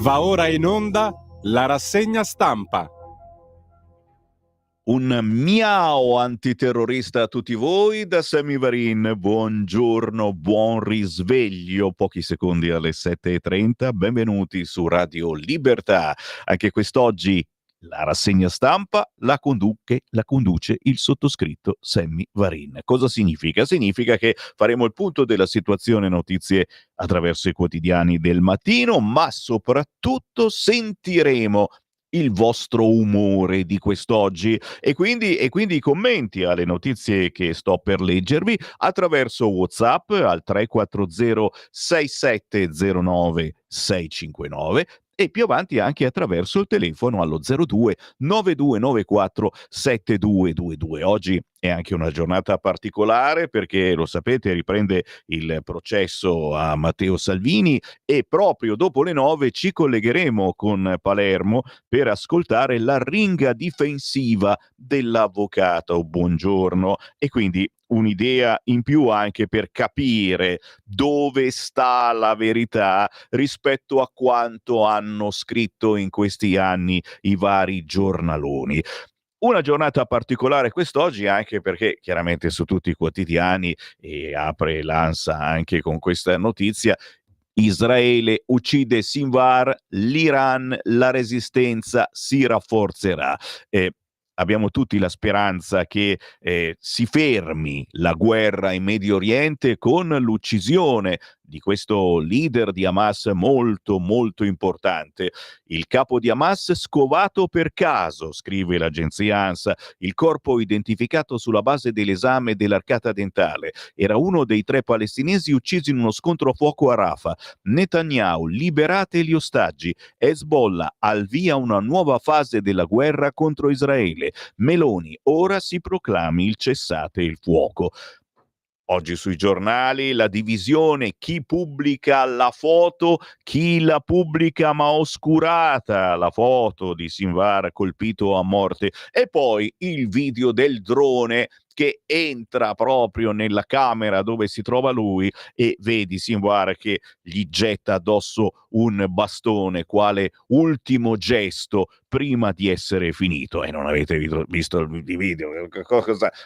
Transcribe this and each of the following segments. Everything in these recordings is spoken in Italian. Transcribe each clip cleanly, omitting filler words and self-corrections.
Va ora in onda la rassegna stampa. Un miau antiterrorista a tutti voi da Sammy Varin. Buongiorno, buon risveglio. Pochi secondi alle 7:30. Benvenuti su Radio Libertà. Anche quest'oggi la rassegna stampa la conduce il sottoscritto Sammy Varin. Cosa significa? Significa che faremo il punto della situazione notizie attraverso i quotidiani del mattino, ma soprattutto sentiremo il vostro umore di quest'oggi e quindi i commenti alle notizie che sto per leggervi attraverso WhatsApp al 340 6709 659 e più avanti anche attraverso il telefono allo 02 9294 7222. Oggi è anche una giornata particolare perché, lo sapete, riprende il processo a Matteo Salvini e proprio dopo le 9 ci collegheremo con Palermo per ascoltare la ringa difensiva dell'avvocato. Buongiorno. E quindi un'idea in più anche per capire dove sta la verità rispetto a quanto hanno scritto in questi anni i vari giornaloni. Una giornata particolare quest'oggi anche perché chiaramente su tutti i quotidiani apre l'ANSA anche con questa notizia: Israele uccide Sinwar, l'Iran, la resistenza si rafforzerà. Abbiamo tutti la speranza che si fermi la guerra in Medio Oriente con l'uccisione di questo leader di Hamas molto molto importante. Il capo di Hamas scovato per caso, scrive l'agenzia ANSA, il corpo identificato sulla base dell'esame dell'arcata dentale. Era uno dei 3 palestinesi uccisi in uno scontro a fuoco a Rafah. Netanyahu, liberate gli ostaggi. Hezbollah, al via una nuova fase della guerra contro Israele. Meloni, ora si proclami il cessate il fuoco. Oggi sui giornali la divisione: chi pubblica la foto, chi la pubblica ma oscurata, la foto di Sinwar colpito a morte, e poi il video del drone che entra proprio nella camera dove si trova lui e vedi Sinwar che gli getta addosso un bastone quale ultimo gesto prima di essere finito. E non avete visto il video?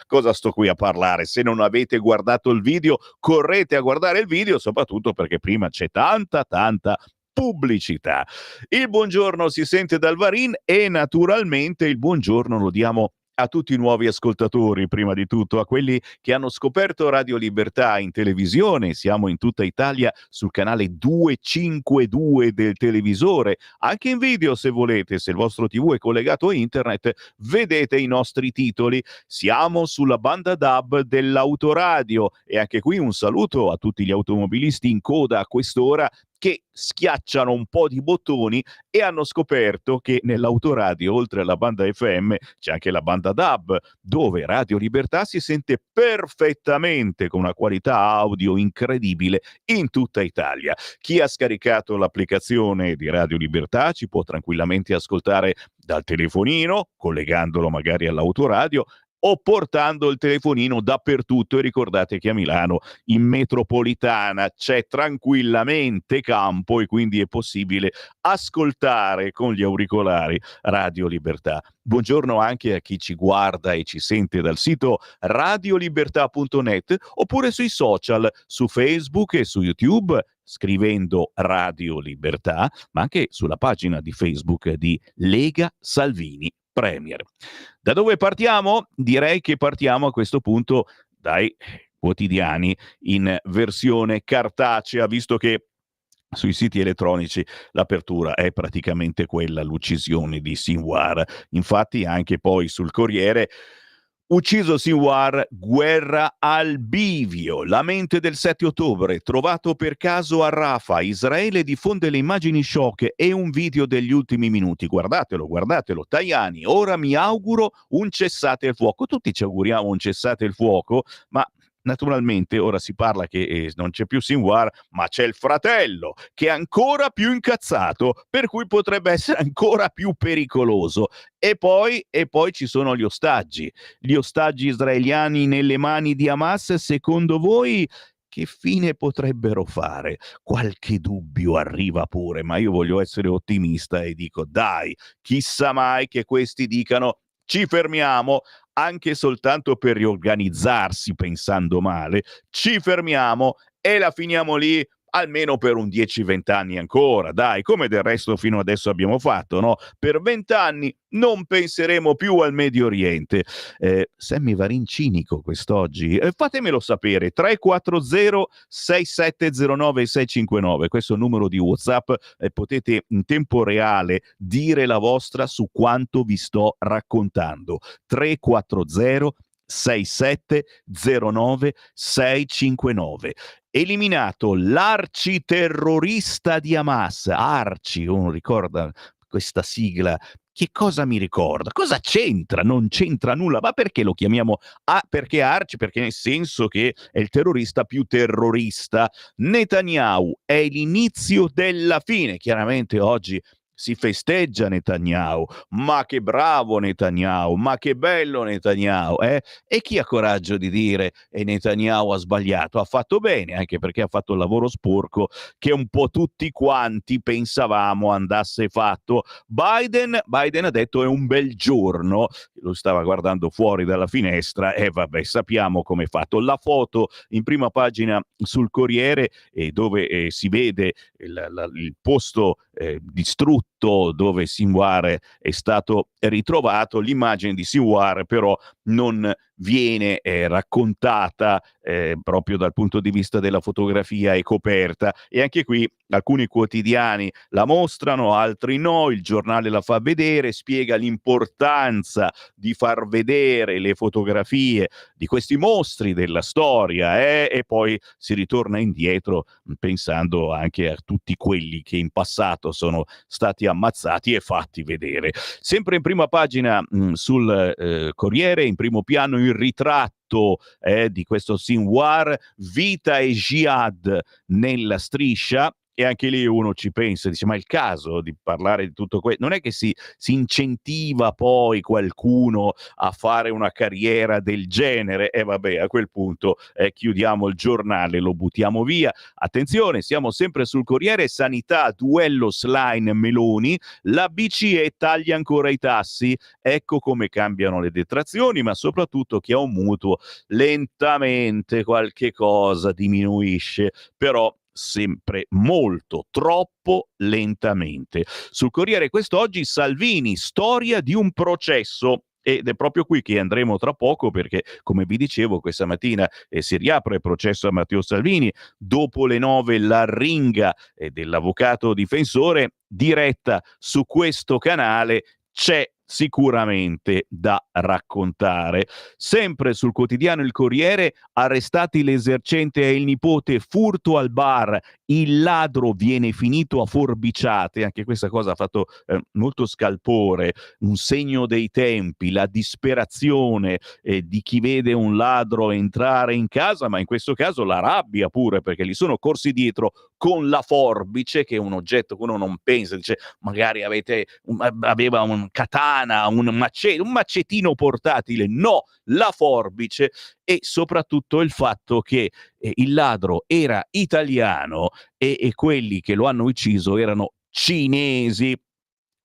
Cosa sto qui a parlare? Se non avete guardato il video, correte a guardare il video, soprattutto perché prima c'è tanta pubblicità. Il buongiorno si sente dal Varin e naturalmente il buongiorno lo diamo a tutti i nuovi ascoltatori, prima di tutto a quelli che hanno scoperto Radio Libertà in televisione. Siamo in tutta Italia sul canale 252 del televisore, anche in video se volete, se il vostro TV è collegato a internet vedete i nostri titoli. Siamo sulla banda DAB dell'autoradio e anche qui un saluto a tutti gli automobilisti in coda a quest'ora che schiacciano un po' di bottoni e hanno scoperto che nell'autoradio, oltre alla banda FM, c'è anche la banda DAB, dove Radio Libertà si sente perfettamente con una qualità audio incredibile in tutta Italia. Chi ha scaricato l'applicazione di Radio Libertà ci può tranquillamente ascoltare dal telefonino, collegandolo magari all'autoradio, o portando il telefonino dappertutto. E ricordate che a Milano in metropolitana c'è tranquillamente campo e quindi è possibile ascoltare con gli auricolari Radio Libertà. Buongiorno anche a chi ci guarda e ci sente dal sito radiolibertà.net oppure sui social, su Facebook e su YouTube scrivendo Radio Libertà, ma anche sulla pagina di Facebook di Lega Salvini Premier. Da dove partiamo? Direi che partiamo a questo punto dai quotidiani in versione cartacea, visto che sui siti elettronici l'apertura è praticamente quella, l'uccisione di Sinwar. Infatti anche poi sul Corriere: ucciso Sinwar, guerra al bivio. La mente del 7 ottobre, trovato per caso a Rafah. Israele diffonde le immagini shock e un video degli ultimi minuti. Guardatelo. Tajani, ora mi auguro un cessate il fuoco. Tutti ci auguriamo un cessate il fuoco, ma naturalmente ora si parla che non c'è più Sinwar, ma c'è il fratello che è ancora più incazzato, per cui potrebbe essere ancora più pericoloso. E poi ci sono gli ostaggi israeliani nelle mani di Hamas. Secondo voi che fine potrebbero fare? Qualche dubbio arriva pure, ma io voglio essere ottimista e dico: dai, chissà mai che questi dicano: ci fermiamo, anche soltanto per riorganizzarsi pensando male, ci fermiamo e la finiamo lì almeno per un 10-20 anni ancora, dai, come del resto fino adesso abbiamo fatto, no? Per 20 anni non penseremo più al Medio Oriente. Sammy cinico quest'oggi. Fatemelo sapere, 340-6709-659, questo è il numero di WhatsApp, potete in tempo reale dire la vostra su quanto vi sto raccontando. 340 6709 659. Eliminato l'arciterrorista di Hamas, Arci, uno ricorda questa sigla? Che cosa mi ricorda? Cosa c'entra? Non c'entra nulla. Ma perché lo chiamiamo perché Arci? Perché nel senso che è il terrorista più terrorista. Netanyahu è l'inizio della fine. Chiaramente oggi si festeggia Netanyahu, ma che bravo Netanyahu, ma che bello Netanyahu, eh? E chi ha coraggio di dire Netanyahu ha sbagliato? Ha fatto bene, anche perché ha fatto il lavoro sporco che un po' tutti quanti pensavamo andasse fatto. Biden ha detto è un bel giorno, lo stava guardando fuori dalla finestra e vabbè, sappiamo come è fatto. La foto in prima pagina sul Corriere dove si vede il posto distrutto dove Sinwar è stato ritrovato. L'immagine di Sinwar però non viene raccontata proprio dal punto di vista della fotografia e coperta, e anche qui alcuni quotidiani la mostrano, altri no. Il Giornale la fa vedere, spiega l'importanza di far vedere le fotografie di questi mostri della storia e poi si ritorna indietro pensando anche a tutti quelli che in passato sono stati ammazzati e fatti vedere. Sempre in prima pagina sul Corriere, in primo piano il ritratto di questo Sinwar, vita e jihad nella striscia. E anche lì uno ci pensa, dice: ma è il caso di parlare di tutto questo? Non è che si incentiva poi qualcuno a fare una carriera del genere? E vabbè, a quel punto chiudiamo il giornale, lo buttiamo via. Attenzione, siamo sempre sul Corriere. Sanità, duello Schlein-Meloni, la BCE taglia ancora i tassi, ecco come cambiano le detrazioni, ma soprattutto chi ha un mutuo lentamente qualche cosa diminuisce, però sempre molto, troppo lentamente. Sul Corriere quest'oggi Salvini, storia di un processo. Ed è proprio qui che andremo tra poco, perché come vi dicevo questa mattina si riapre il processo a Matteo Salvini. Dopo le 9 l'arringa dell'avvocato difensore, diretta su questo canale. C'è sicuramente da raccontare. Sempre sul quotidiano Il Corriere, arrestati l'esercente e il nipote, furto al bar, il ladro viene finito a forbiciate. Anche questa cosa ha fatto molto scalpore, un segno dei tempi, la disperazione di chi vede un ladro entrare in casa, ma in questo caso la rabbia pure, perché gli sono corsi dietro con la forbice, che è un oggetto che uno non pensa, dice magari aveva un katana, un macetino portatile. No, la forbice. E soprattutto il fatto che il ladro era italiano e quelli che lo hanno ucciso erano cinesi.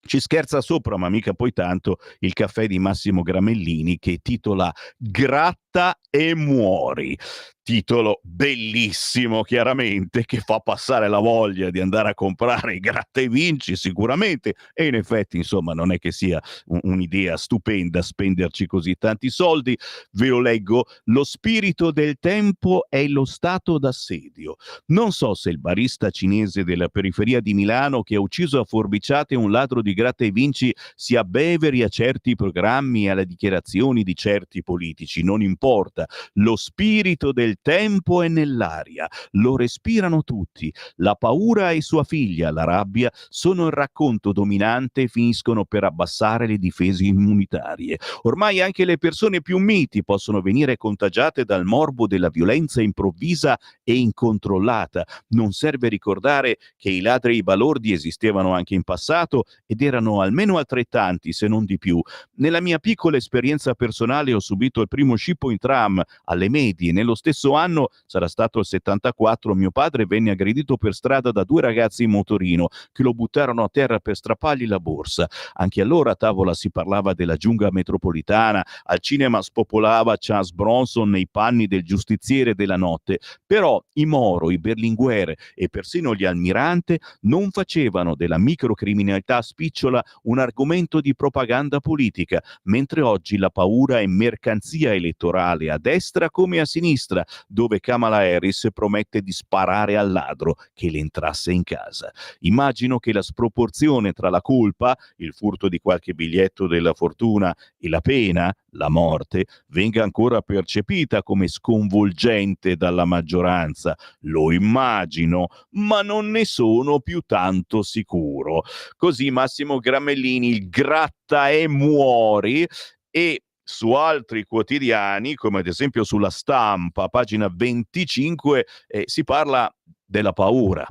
Ci scherza sopra, ma mica poi tanto, il caffè di Massimo Gramellini, che titola Gratta e muori. Titolo bellissimo, chiaramente, che fa passare la voglia di andare a comprare i gratta e vinci sicuramente, e in effetti insomma non è che sia un'idea stupenda spenderci così tanti soldi. Ve lo leggo: lo spirito del tempo è lo stato d'assedio. Non so se il barista cinese della periferia di Milano che ha ucciso a forbiciate un ladro di gratta e vinci si abbeveri a certi programmi e alle dichiarazioni di certi politici, non importa. Lo spirito del tempo è nell'aria, lo respirano tutti. La paura e sua figlia, la rabbia, sono il racconto dominante e finiscono per abbassare le difese immunitarie. Ormai anche le persone più miti possono venire contagiate dal morbo della violenza improvvisa e incontrollata. Non serve ricordare che i ladri e i balordi esistevano anche in passato ed erano almeno altrettanti, se non di più. Nella mia piccola esperienza personale ho subito il primo scippo in tram alle medie. Nello stesso anno, sarà stato il 74, mio padre venne aggredito per strada da due ragazzi in motorino che lo buttarono a terra per strappargli la borsa. Anche allora a tavola si parlava della giungla metropolitana, al cinema spopolava Charles Bronson nei panni del giustiziere della notte, però i Moro, i Berlinguer e persino gli Almirante non facevano della microcriminalità spicciola un argomento di propaganda politica, mentre oggi la paura è mercanzia elettorale a destra come a sinistra, dove Kamala Harris promette di sparare al ladro che le entrasse in casa. Immagino che la sproporzione tra la colpa, il furto di qualche biglietto della fortuna, e la pena, la morte, venga ancora percepita come sconvolgente dalla maggioranza. Lo immagino, ma non ne sono più tanto sicuro. Così Massimo Gramellini, il gratta e muori. E su altri quotidiani, come ad esempio sulla Stampa, pagina 25, si parla della paura,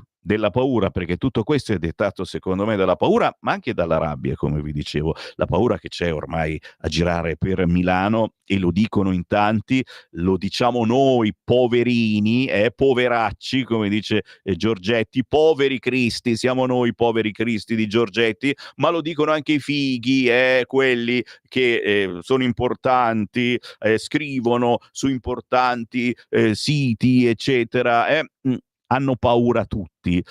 perché tutto questo è dettato secondo me dalla paura, ma anche dalla rabbia, come vi dicevo, la paura che c'è ormai a girare per Milano, e lo dicono in tanti, lo diciamo noi poverini, poveracci, come dice Giorgetti, poveri cristi, siamo noi poveri cristi di Giorgetti, ma lo dicono anche i fighi, quelli che sono importanti, scrivono su importanti siti, eccetera, hanno paura tutti.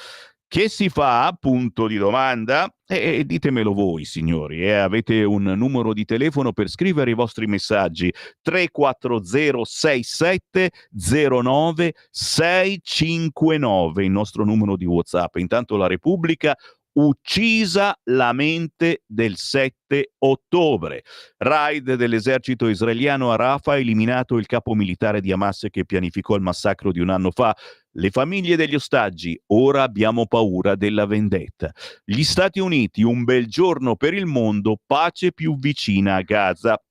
Che si fa? Punto di domanda. Ditemelo voi, signori. Avete un numero di telefono per scrivere i vostri messaggi: 3406709 659, il nostro numero di WhatsApp. Intanto la Repubblica: uccisa la mente del 7 ottobre. Raid dell'esercito israeliano a Rafah, eliminato il capo militare di Hamas che pianificò il massacro di un anno fa. Le famiglie degli ostaggi, ora abbiamo paura della vendetta. Gli Stati Uniti, un bel giorno per il mondo, pace più vicina a Gaza.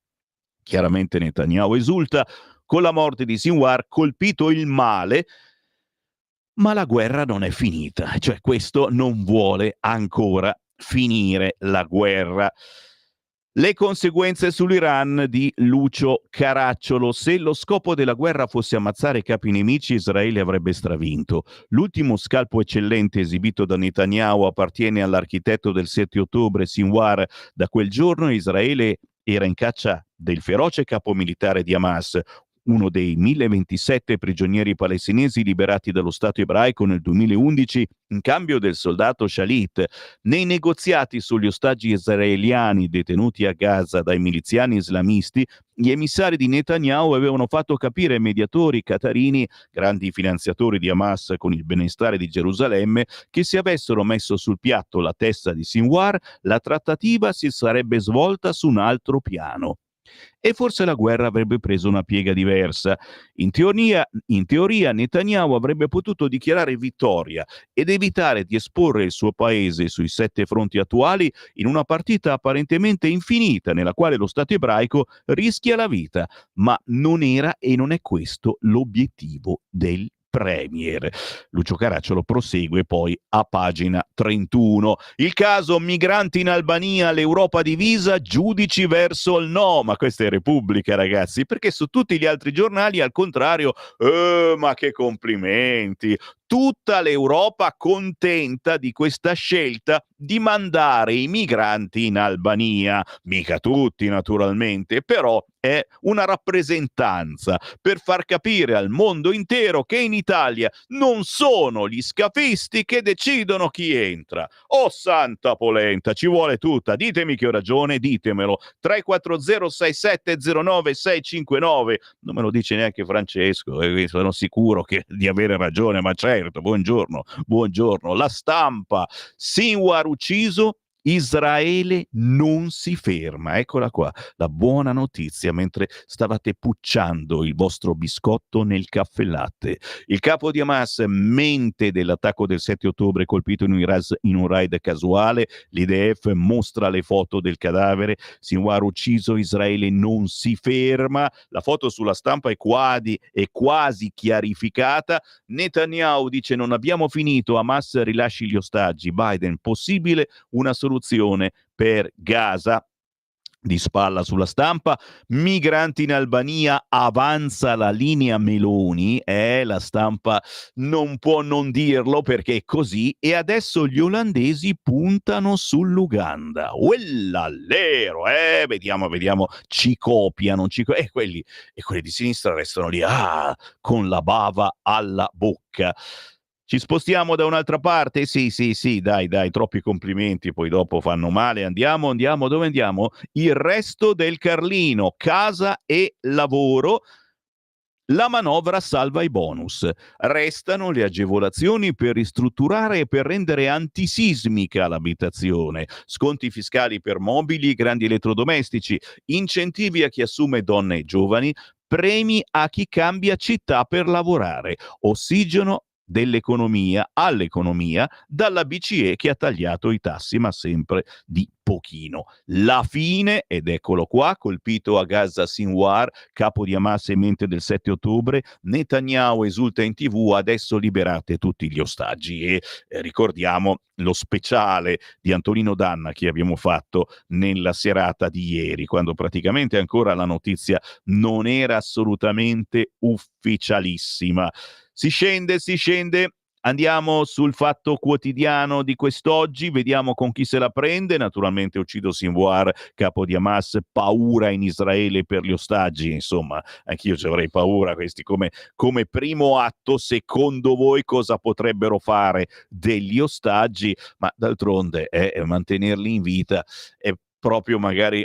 Chiaramente Netanyahu esulta: con la morte di Sinwar colpito il male, ma la guerra non è finita, cioè questo non vuole ancora finire la guerra. Le conseguenze sull'Iran di Lucio Caracciolo: se lo scopo della guerra fosse ammazzare i capi nemici, Israele avrebbe stravinto. L'ultimo scalpo eccellente esibito da Netanyahu appartiene all'architetto del 7 ottobre, Sinwar. Da quel giorno Israele era in caccia del feroce capo militare di Hamas, uno dei 1027 prigionieri palestinesi liberati dallo Stato ebraico nel 2011 in cambio del soldato Shalit. Nei negoziati sugli ostaggi israeliani detenuti a Gaza dai miliziani islamisti, gli emissari di Netanyahu avevano fatto capire ai mediatori qatarini, grandi finanziatori di Hamas con il benestare di Gerusalemme, che se avessero messo sul piatto la testa di Sinwar, la trattativa si sarebbe svolta su un altro piano. E forse la guerra avrebbe preso una piega diversa. In teoria Netanyahu avrebbe potuto dichiarare vittoria ed evitare di esporre il suo paese sui 7 fronti attuali in una partita apparentemente infinita nella quale lo Stato ebraico rischia la vita, ma non era e non è questo l'obiettivo del Premier. Lucio Caracciolo prosegue poi a pagina 31. Il caso migranti in Albania, l'Europa divisa, giudici verso il no. Ma questa è Repubblica, ragazzi, perché su tutti gli altri giornali al contrario, ma che complimenti, tutta l'Europa contenta di questa scelta di mandare i migranti in Albania. Mica tutti, naturalmente, però è una rappresentanza per far capire al mondo intero che in Italia non sono gli scafisti che decidono chi entra. Oh santa polenta, ci vuole tutta. Ditemi che ho ragione, ditemelo. 3406709 659. Non me lo dice neanche Francesco, sono sicuro di avere ragione, ma certo, buongiorno. La Stampa: Sinwar ucciso, Israele non si ferma. Eccola qua, la buona notizia mentre stavate pucciando il vostro biscotto nel caffè latte. Il capo di Hamas mente dell'attacco del 7 ottobre colpito in un raid casuale. L'IDF mostra le foto del cadavere. Sinwar ucciso, Israele non si ferma. La foto sulla Stampa è quasi chiarificata. Netanyahu dice: non abbiamo finito, Hamas rilasci gli ostaggi. Biden: possibile una soluzione per Gaza. Di spalla sulla stampa, migranti in Albania, avanza la linea Meloni, la stampa non può non dirlo perché è così, e adesso gli olandesi puntano sull'Uganda. Uellallero, vediamo, ci copiano, e quelli di sinistra restano lì, con la bava alla bocca. Ci spostiamo da un'altra parte? Sì, dai, troppi complimenti, poi dopo fanno male. Andiamo, dove andiamo? Il resto del Carlino, casa e lavoro. La manovra salva i bonus. Restano le agevolazioni per ristrutturare e per rendere antisismica l'abitazione, sconti fiscali per mobili e grandi elettrodomestici, incentivi a chi assume donne e giovani, premi a chi cambia città per lavorare, ossigeno all'economia dalla BCE che ha tagliato i tassi, ma sempre di pochino. La fine, ed eccolo qua, colpito a Gaza Sinwar, capo di Hamas in mente del 7 ottobre, Netanyahu esulta in TV, adesso liberate tutti gli ostaggi. E ricordiamo lo speciale di Antonino Danna che abbiamo fatto nella serata di ieri, quando praticamente ancora la notizia non era assolutamente ufficialissima. Si scende, andiamo sul Fatto Quotidiano di quest'oggi, vediamo con chi se la prende. Naturalmente uccido Sinwar, capo di Hamas, paura in Israele per gli ostaggi. Insomma, anch'io ci avrei paura. Questi come primo atto, secondo voi cosa potrebbero fare degli ostaggi? Ma d'altronde mantenerli in vita è proprio magari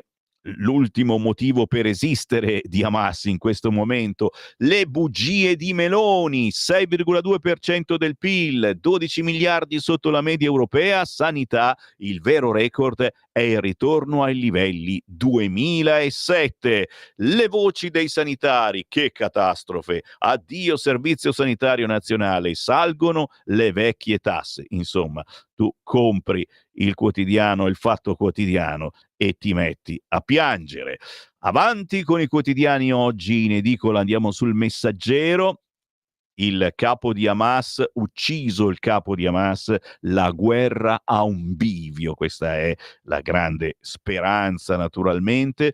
l'ultimo motivo per esistere di Hamas in questo momento. Le bugie di Meloni, 6,2% del PIL, 12 miliardi sotto la media europea, sanità, il vero record è il ritorno ai livelli 2007. Le voci dei sanitari, che catastrofe, addio servizio sanitario nazionale, salgono le vecchie tasse. Insomma, tu compri il quotidiano, il Fatto Quotidiano, e ti metti a piangere. Avanti con i quotidiani oggi in edicola, andiamo sul Messaggero. Il capo di Hamas, ucciso il capo di Hamas, la guerra ha un bivio. Questa è la grande speranza, naturalmente.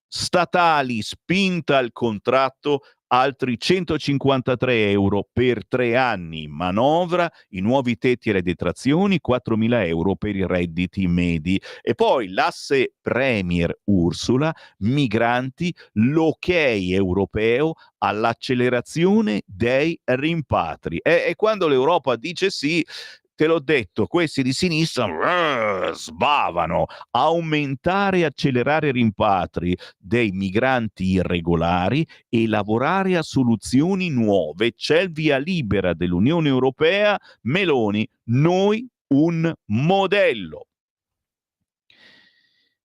Statali, spinta al contratto, altri 153 euro per 3 anni, manovra, i nuovi tetti e le detrazioni, 4.000 euro per i redditi medi. E poi l'asse Premier Ursula, migranti, l'ok europeo all'accelerazione dei rimpatri. E quando l'Europa dice sì, te l'ho detto, questi di sinistra sbavano. Aumentare e accelerare i rimpatri dei migranti irregolari e lavorare a soluzioni nuove. C'è il via libera dell'Unione Europea. Meloni, noi un modello.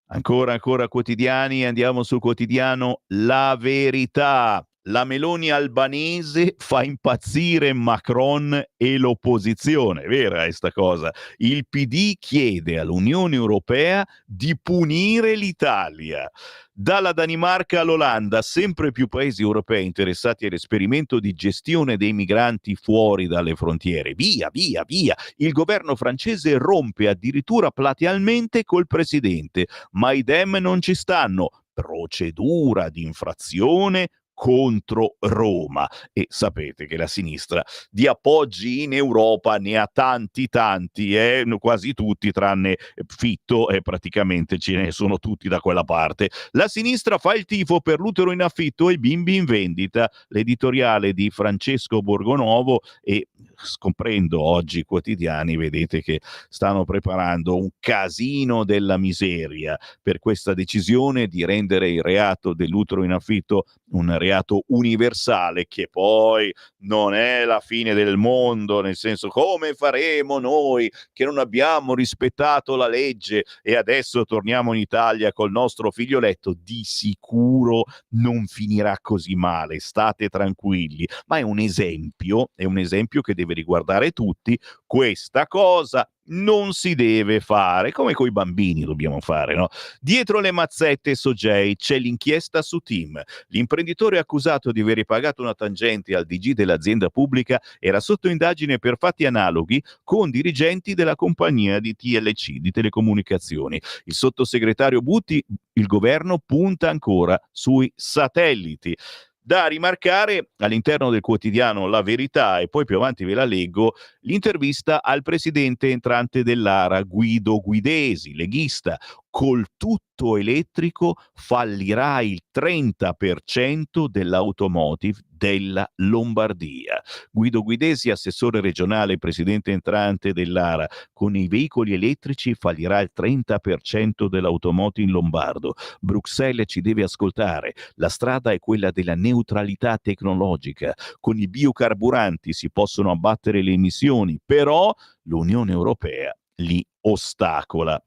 Ancora quotidiani, andiamo sul quotidiano La Verità. La Meloni albanese fa impazzire Macron e l'opposizione. Vera è sta cosa. Il PD chiede all'Unione Europea di punire l'Italia. Dalla Danimarca all'Olanda, sempre più paesi europei interessati all'esperimento di gestione dei migranti fuori dalle frontiere. Via. Il governo francese rompe addirittura platealmente col presidente, ma i Dem non ci stanno. Procedura di infrazione contro Roma. E sapete che la sinistra di appoggi in Europa ne ha tanti, quasi tutti, tranne Fitto, e praticamente ce ne sono tutti da quella parte. La sinistra fa il tifo per l'utero in affitto e i bimbi in vendita. L'editoriale di Francesco Borgonovo, e scoprendo oggi i quotidiani, vedete che stanno preparando un casino della miseria per questa decisione di rendere il reato dell'utero in affitto un reato universale, che poi non è la fine del mondo, nel senso, come faremo noi che non abbiamo rispettato la legge e adesso torniamo in Italia col nostro figlioletto? Di sicuro non finirà così male, state tranquilli, ma è un esempio che deve deve riguardare tutti, questa cosa non si deve fare, come coi bambini dobbiamo fare, no? Dietro le mazzette SOGEI c'è l'inchiesta su TIM. L'imprenditore accusato di aver pagato una tangente al DG dell'azienda pubblica era sotto indagine per fatti analoghi con dirigenti della compagnia di TLC, di telecomunicazioni. Il sottosegretario Butti, il governo punta ancora sui satelliti. Da rimarcare all'interno del quotidiano La Verità, e poi più avanti ve la leggo, l'intervista al presidente entrante dell'ARA, Guido Guidesi, leghista. Col tutto elettrico fallirà il 30% dell'automotive della Lombardia. Guido Guidesi, assessore regionale e presidente entrante dell'ARA, con i veicoli elettrici fallirà il 30% dell'automotive in lombardo. Bruxelles ci deve ascoltare, la strada è quella della neutralità tecnologica, con i biocarburanti si possono abbattere le emissioni, però l'Unione Europea li ostacola.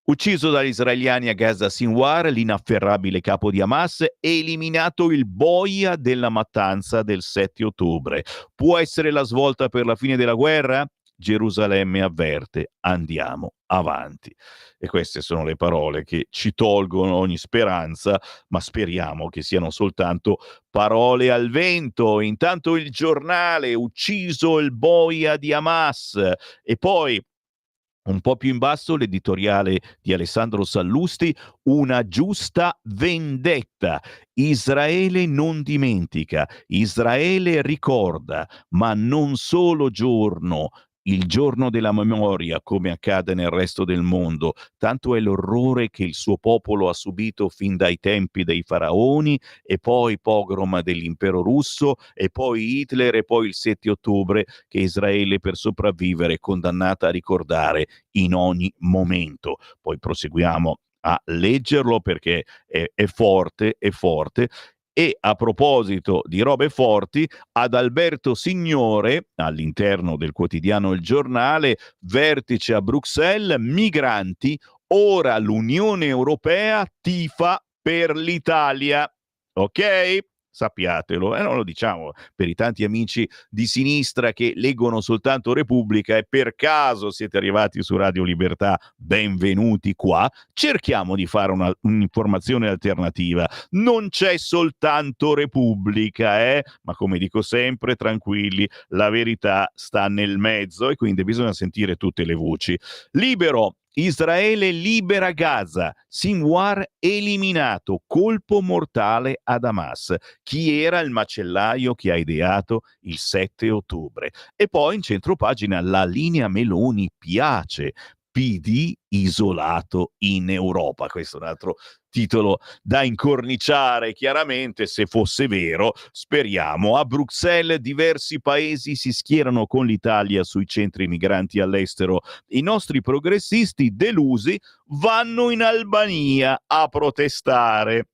Ucciso dagli israeliani a Gaza Sinwar, l'inafferrabile capo di Hamas, eliminato il boia della mattanza del 7 ottobre. Può essere la svolta per la fine della guerra? Gerusalemme avverte, andiamo avanti. E queste sono le parole che ci tolgono ogni speranza, ma speriamo che siano soltanto parole al vento. Intanto il giornale, ucciso il boia di Hamas, e poi un po' più in basso l'editoriale di Alessandro Sallusti, una giusta vendetta. Israele non dimentica, Israele ricorda, ma non solo giorno, il giorno della memoria, come accade nel resto del mondo. Tanto è l'orrore che il suo popolo ha subito fin dai tempi dei faraoni, e poi pogrom dell'impero russo, e poi Hitler, e poi il 7 ottobre, che Israele per sopravvivere è condannata a ricordare in ogni momento. Poi proseguiamo a leggerlo perché è forte, è forte. E a proposito di robe forti, ad Alberto Signore, all'interno del quotidiano Il Giornale, vertice a Bruxelles, migranti, ora l'Unione Europea tifa per l'Italia. Ok? Sappiatelo, e non lo diciamo per i tanti amici di sinistra che leggono soltanto Repubblica e per caso siete arrivati su Radio Libertà, benvenuti qua. Cerchiamo di fare un'informazione alternativa. Non c'è soltanto Repubblica, ma come dico sempre, tranquilli, la verità sta nel mezzo e quindi bisogna sentire tutte le voci. Libero. Israele libera Gaza, Sinwar eliminato, colpo mortale ad Hamas. Chi era il macellaio che ha ideato il 7 ottobre? E poi in centropagina la linea Meloni piace, PD isolato in Europa. Questo è un altro titolo da incorniciare, chiaramente, se fosse vero, speriamo. A Bruxelles diversi paesi si schierano con l'Italia sui centri migranti all'estero. I nostri progressisti delusi vanno in Albania a protestare.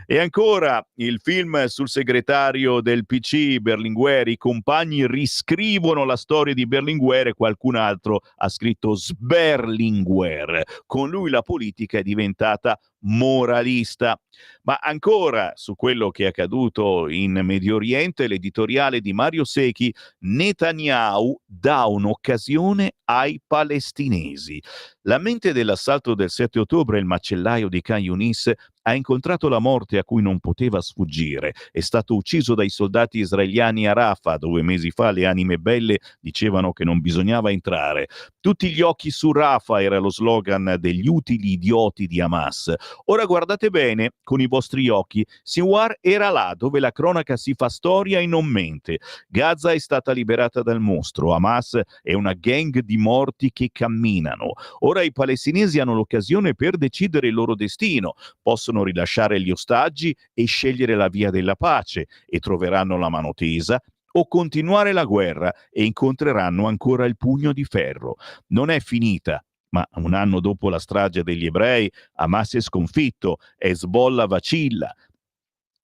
E ancora il film sul segretario del PC Berlinguer, i compagni riscrivono la storia di Berlinguer e qualcun altro ha scritto Sberlinguer. Con lui la politica è diventata moralista. Ma ancora su quello che è accaduto in Medio Oriente, l'editoriale di Mario Secchi, Netanyahu dà un'occasione ai palestinesi. La mente dell'assalto del 7 ottobre, il macellaio di Khan Yunis, ha incontrato la morte a cui non poteva sfuggire. È stato ucciso dai soldati israeliani a Rafah, dove mesi fa le anime belle dicevano che non bisognava entrare. Tutti gli occhi su Rafah era lo slogan degli utili idioti di Hamas. Ora guardate bene con i vostri occhi, Sinwar era là dove la cronaca si fa storia e non mente. Gaza è stata liberata dal mostro, Hamas è una gang di morti che camminano. Ora i palestinesi hanno l'occasione per decidere il loro destino, possono rilasciare gli ostaggi e scegliere la via della pace, e troveranno la mano tesa, o continuare la guerra e incontreranno ancora il pugno di ferro. Non è finita. Ma un anno dopo la strage degli ebrei, Hamas è sconfitto, Hezbollah vacilla,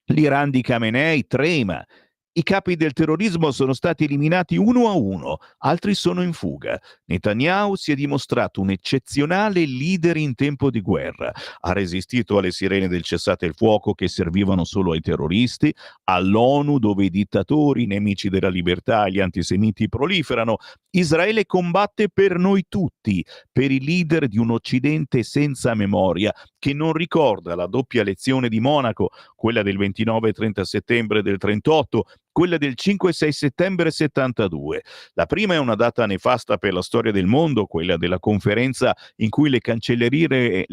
l'Iran di Khamenei trema. I capi del terrorismo sono stati eliminati uno a uno, altri sono in fuga. Netanyahu si è dimostrato un eccezionale leader in tempo di guerra. Ha resistito alle sirene del cessate il fuoco che servivano solo ai terroristi, all'ONU dove i dittatori, i nemici della libertà e gli antisemiti proliferano. Israele combatte per noi tutti, per i leader di un Occidente senza memoria, che non ricorda la doppia lezione di Monaco, quella del 29 e 30 settembre del 38, quella del 5 e 6 settembre 72. La prima è una data nefasta per la storia del mondo, quella della conferenza in cui le cancellerie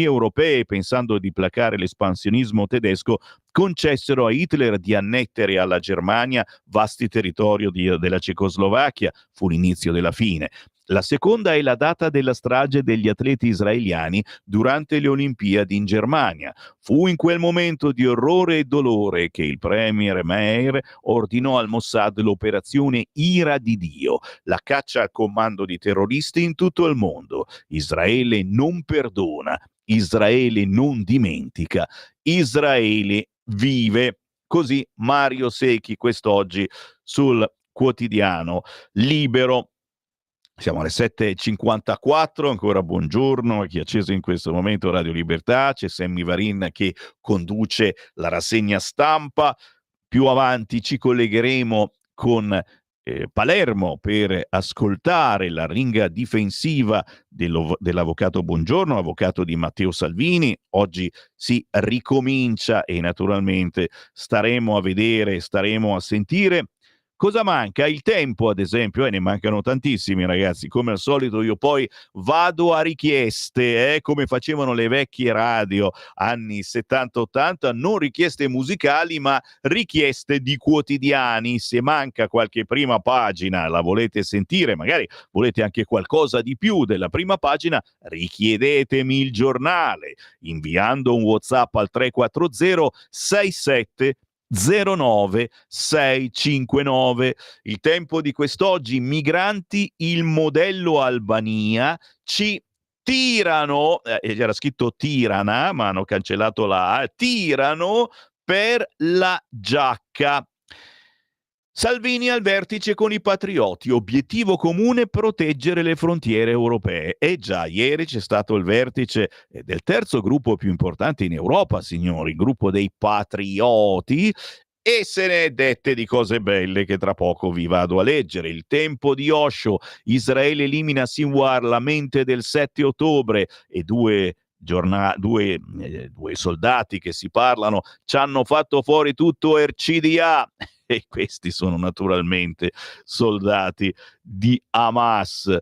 europee, pensando di placare l'espansionismo tedesco, concessero a Hitler di annettere alla Germania vasti territori della Cecoslovacchia. Fu l'inizio della fine. La seconda è la data della strage degli atleti israeliani durante le Olimpiadi in Germania. Fu in quel momento di orrore e dolore che il premier Meir ordinò al Mossad l'operazione Ira di Dio, la caccia al comando di terroristi in tutto il mondo. Israele non perdona, Israele non dimentica, Israele vive. Così Mario Secchi quest'oggi sul quotidiano Libero. Siamo alle 7.54, ancora buongiorno a chi ha acceso in questo momento Radio Libertà, c'è Sammy Varin che conduce la rassegna stampa, più avanti ci collegheremo con Palermo per ascoltare la ringa difensiva dell'avvocato Bongiorno, avvocato di Matteo Salvini. Oggi si ricomincia e naturalmente staremo a vedere, staremo a sentire. Cosa manca? Il tempo, ad esempio, ne mancano tantissimi, ragazzi. Come al solito, io poi vado a richieste, come facevano le vecchie radio anni 70-80, non richieste musicali, ma richieste di quotidiani. Se manca qualche prima pagina, la volete sentire, magari volete anche qualcosa di più della prima pagina, richiedetemi il giornale inviando un WhatsApp al 340 67 09 659. Il tempo di quest'oggi: migranti, il modello Albania, ci tirano, era scritto tirana, ma hanno cancellato la A, tirano per la giacca. Salvini al vertice con i patrioti, obiettivo comune proteggere le frontiere europee. E già, ieri c'è stato il vertice del terzo gruppo più importante in Europa, signori, il gruppo dei patrioti, e se ne è dette di cose belle che tra poco vi vado a leggere. Il tempo di Osho, Israele elimina Sinwar, la mente del 7 ottobre, e due soldati che si parlano ci hanno fatto fuori tutto RCDA. E questi sono naturalmente soldati di Hamas.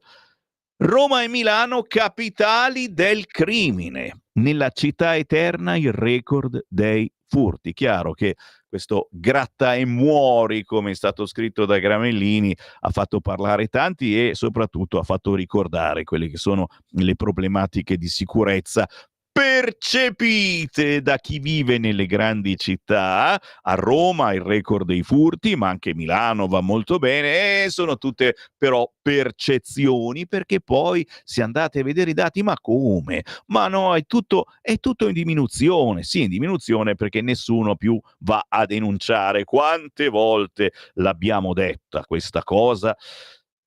Roma e Milano, capitali del crimine. Nella città eterna il record dei furti. Chiaro che questo gratta e muori, come è stato scritto da Gramellini, ha fatto parlare tanti e soprattutto ha fatto ricordare quelle che sono le problematiche di sicurezza percepite da chi vive nelle grandi città. A Roma il record dei furti, ma anche Milano va molto bene, e sono tutte però percezioni, perché poi se andate a vedere i dati, ma come? Ma no, è tutto in diminuzione. Sì, in diminuzione perché nessuno più va a denunciare. Quante volte l'abbiamo detta questa cosa?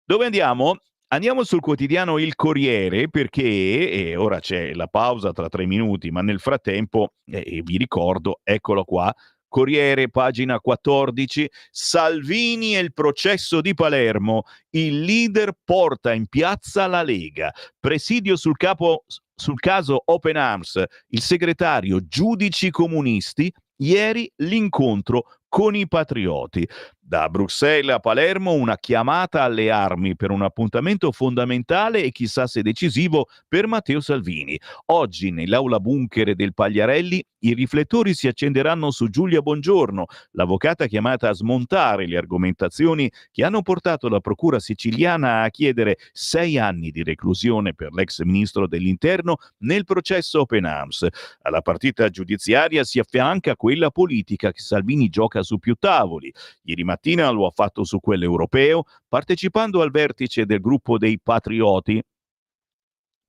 Dove andiamo? Andiamo sul quotidiano Il Corriere, perché ora c'è la pausa tra 3 minuti, ma nel frattempo vi ricordo, eccolo qua, Corriere, pagina 14, Salvini e il processo di Palermo, il leader porta in piazza la Lega, presidio sul caso Open Arms, il segretario giudici comunisti, ieri l'incontro con i patrioti. Da Bruxelles a Palermo una chiamata alle armi per un appuntamento fondamentale e chissà se decisivo per Matteo Salvini. Oggi nell'aula bunker del Pagliarelli i riflettori si accenderanno su Giulia Bongiorno, l'avvocata chiamata a smontare le argomentazioni che hanno portato la procura siciliana a chiedere 6 anni di reclusione per l'ex ministro dell'Interno nel processo Open Arms. Alla partita giudiziaria si affianca quella politica che Salvini gioca su più tavoli. Ieri mattina lo ha fatto su quello europeo, partecipando al vertice del gruppo dei patrioti,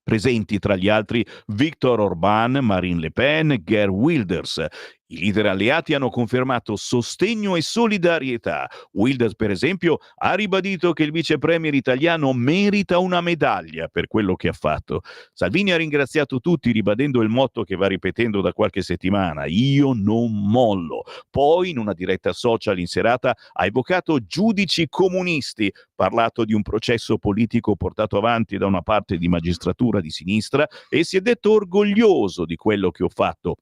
presenti tra gli altri Viktor Orban, Marine Le Pen, Geert Wilders. I leader alleati hanno confermato sostegno e solidarietà. Wilders, per esempio, ha ribadito che il vice premier italiano merita una medaglia per quello che ha fatto. Salvini ha ringraziato tutti ribadendo il motto che va ripetendo da qualche settimana: io non mollo. Poi, in una diretta social in serata, ha evocato giudici comunisti, parlato di un processo politico portato avanti da una parte di magistratura di sinistra e si è detto orgoglioso di quello che ho fatto.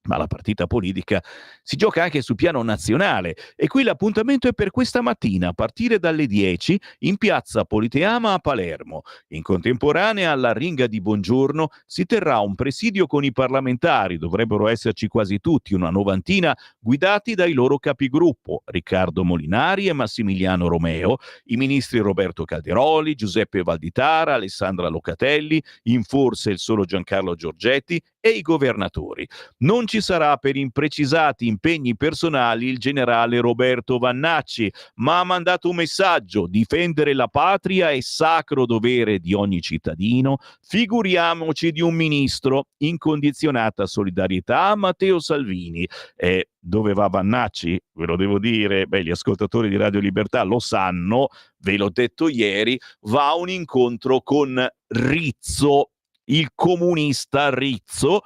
Ma la partita politica si gioca anche sul piano nazionale e qui l'appuntamento è per questa mattina a partire dalle 10 in piazza Politeama a Palermo. In contemporanea alla Ringa di Buongiorno si terrà un presidio con i parlamentari, dovrebbero esserci quasi tutti, una novantina, guidati dai loro capigruppo, Riccardo Molinari e Massimiliano Romeo, i ministri Roberto Calderoli, Giuseppe Valditara, Alessandra Locatelli, in forse il solo Giancarlo Giorgetti e i governatori. Non ci sarà per imprecisati impegni personali il generale Roberto Vannacci, ma ha mandato un messaggio: difendere la patria è sacro dovere di ogni cittadino, figuriamoci di un ministro. Incondizionata solidarietà a Matteo Salvini. E dove va Vannacci? Ve lo devo dire, beh, gli ascoltatori di Radio Libertà lo sanno, ve l'ho detto ieri, va a un incontro con Rizzo, il comunista Rizzo,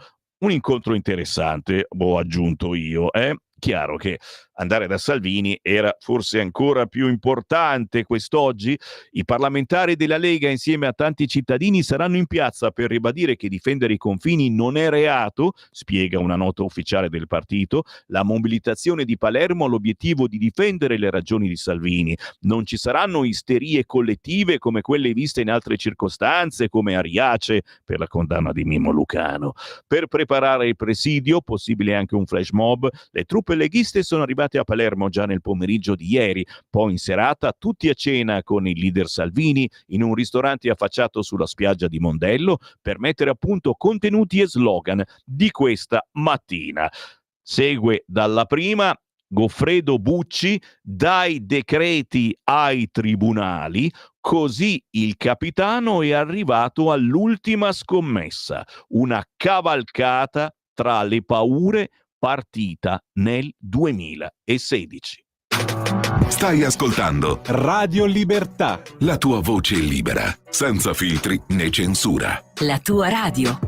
un incontro interessante, ho aggiunto io. Chiaro che andare da Salvini era forse ancora più importante quest'oggi. I parlamentari della Lega insieme a tanti cittadini saranno in piazza per ribadire che difendere i confini non è reato, spiega una nota ufficiale del partito. La mobilitazione di Palermo ha l'obiettivo di difendere le ragioni di Salvini. Non ci saranno isterie collettive come quelle viste in altre circostanze, come a Riace per la condanna di Mimmo Lucano. Per preparare il presidio, possibile anche un flash mob, le truppe leghiste sono arrivate a Palermo già nel pomeriggio di ieri, poi in serata tutti a cena con il leader Salvini in un ristorante affacciato sulla spiaggia di Mondello per mettere a punto contenuti e slogan di questa mattina. Segue dalla prima Goffredo Bucci: dai decreti ai tribunali, così il capitano è arrivato all'ultima scommessa, una cavalcata tra le paure partita nel 2016. Stai ascoltando Radio Libertà. la tua voce libera, senza filtri né censura. La tua radio.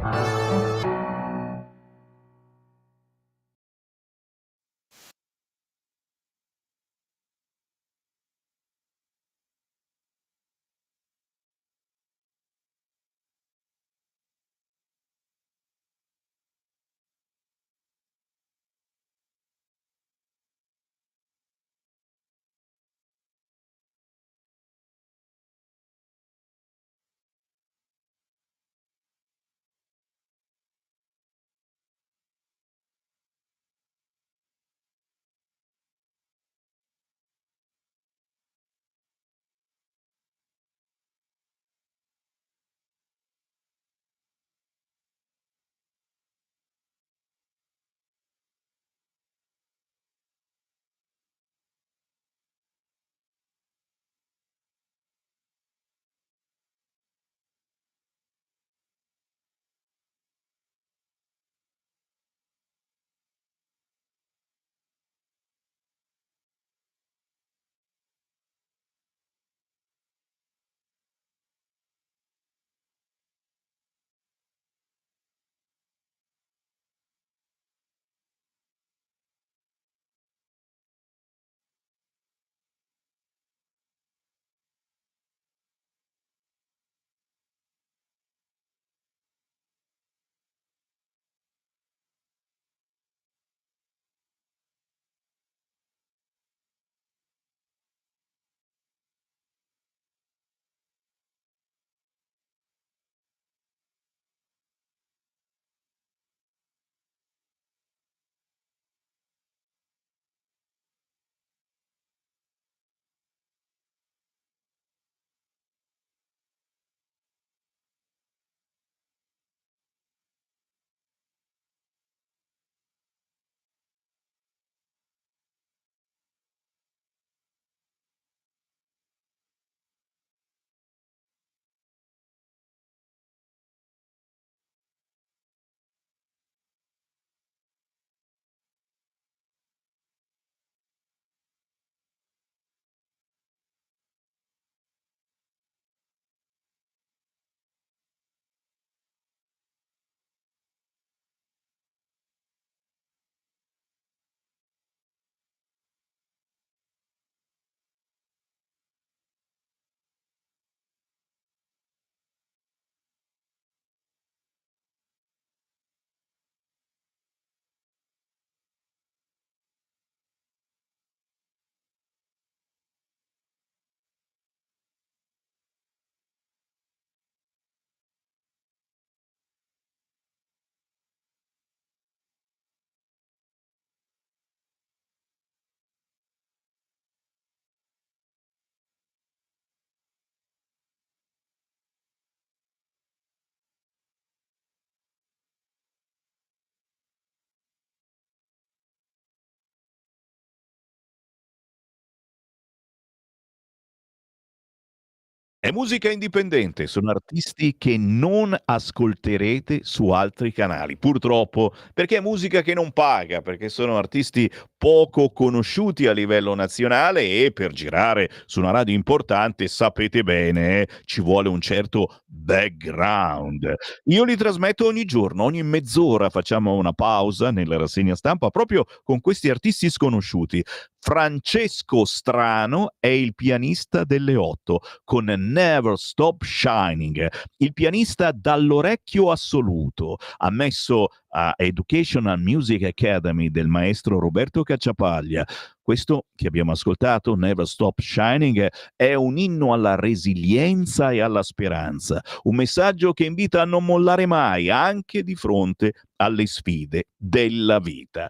È musica indipendente, sono artisti che non ascolterete su altri canali, purtroppo, perché è musica che non paga, perché sono artisti poco conosciuti a livello nazionale e per girare su una radio importante, sapete bene, ci vuole un certo background. Io li trasmetto ogni giorno, ogni mezz'ora facciamo una pausa nella rassegna stampa proprio con questi artisti sconosciuti. Francesco Strano è il pianista delle 8 con Never Stop Shining, il pianista dall'orecchio assoluto, ammesso a Educational Music Academy del maestro Roberto Cacciapaglia. Questo che abbiamo ascoltato, Never Stop Shining, è un inno alla resilienza e alla speranza, un messaggio che invita a non mollare mai, anche di fronte alle sfide della vita.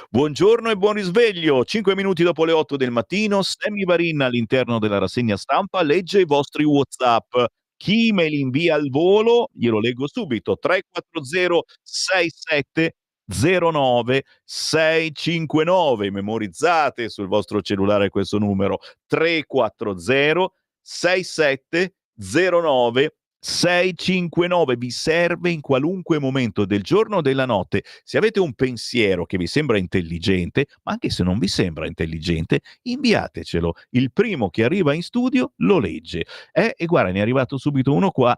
Buongiorno e buon risveglio. 5 minuti dopo le 8 del mattino, Sammy Varin all'interno della rassegna stampa legge i vostri WhatsApp. Chi me li invia al volo, glielo leggo subito. 340 67 09 659. Memorizzate sul vostro cellulare questo numero. 340 67 09 659. Vi serve in qualunque momento del giorno o della notte. Se avete un pensiero che vi sembra intelligente, ma anche se non vi sembra intelligente, inviatecelo. Il primo che arriva in studio lo legge. E guarda, ne è arrivato subito uno qua.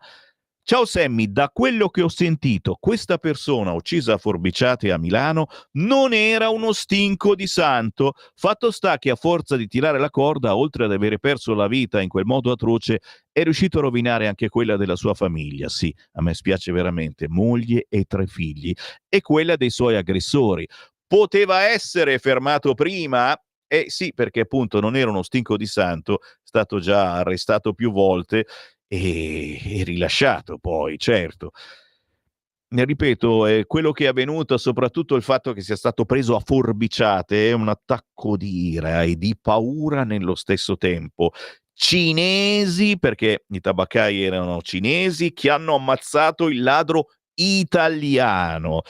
Ciao Sammy, da quello che ho sentito, questa persona uccisa a forbiciate a Milano non era uno stinco di santo. Fatto sta che a forza di tirare la corda, oltre ad avere perso la vita in quel modo atroce, è riuscito a rovinare anche quella della sua famiglia. Sì, a me spiace veramente, moglie e 3 figli, e quella dei suoi aggressori. Poteva essere fermato prima? Sì, perché appunto non era uno stinco di santo, è stato già arrestato più volte e rilasciato poi, certo. Ne ripeto, quello che è avvenuto, soprattutto il fatto che sia stato preso a forbiciate, è un attacco di ira e di paura nello stesso tempo. Cinesi, perché i tabaccai erano cinesi, che hanno ammazzato il ladro italiano.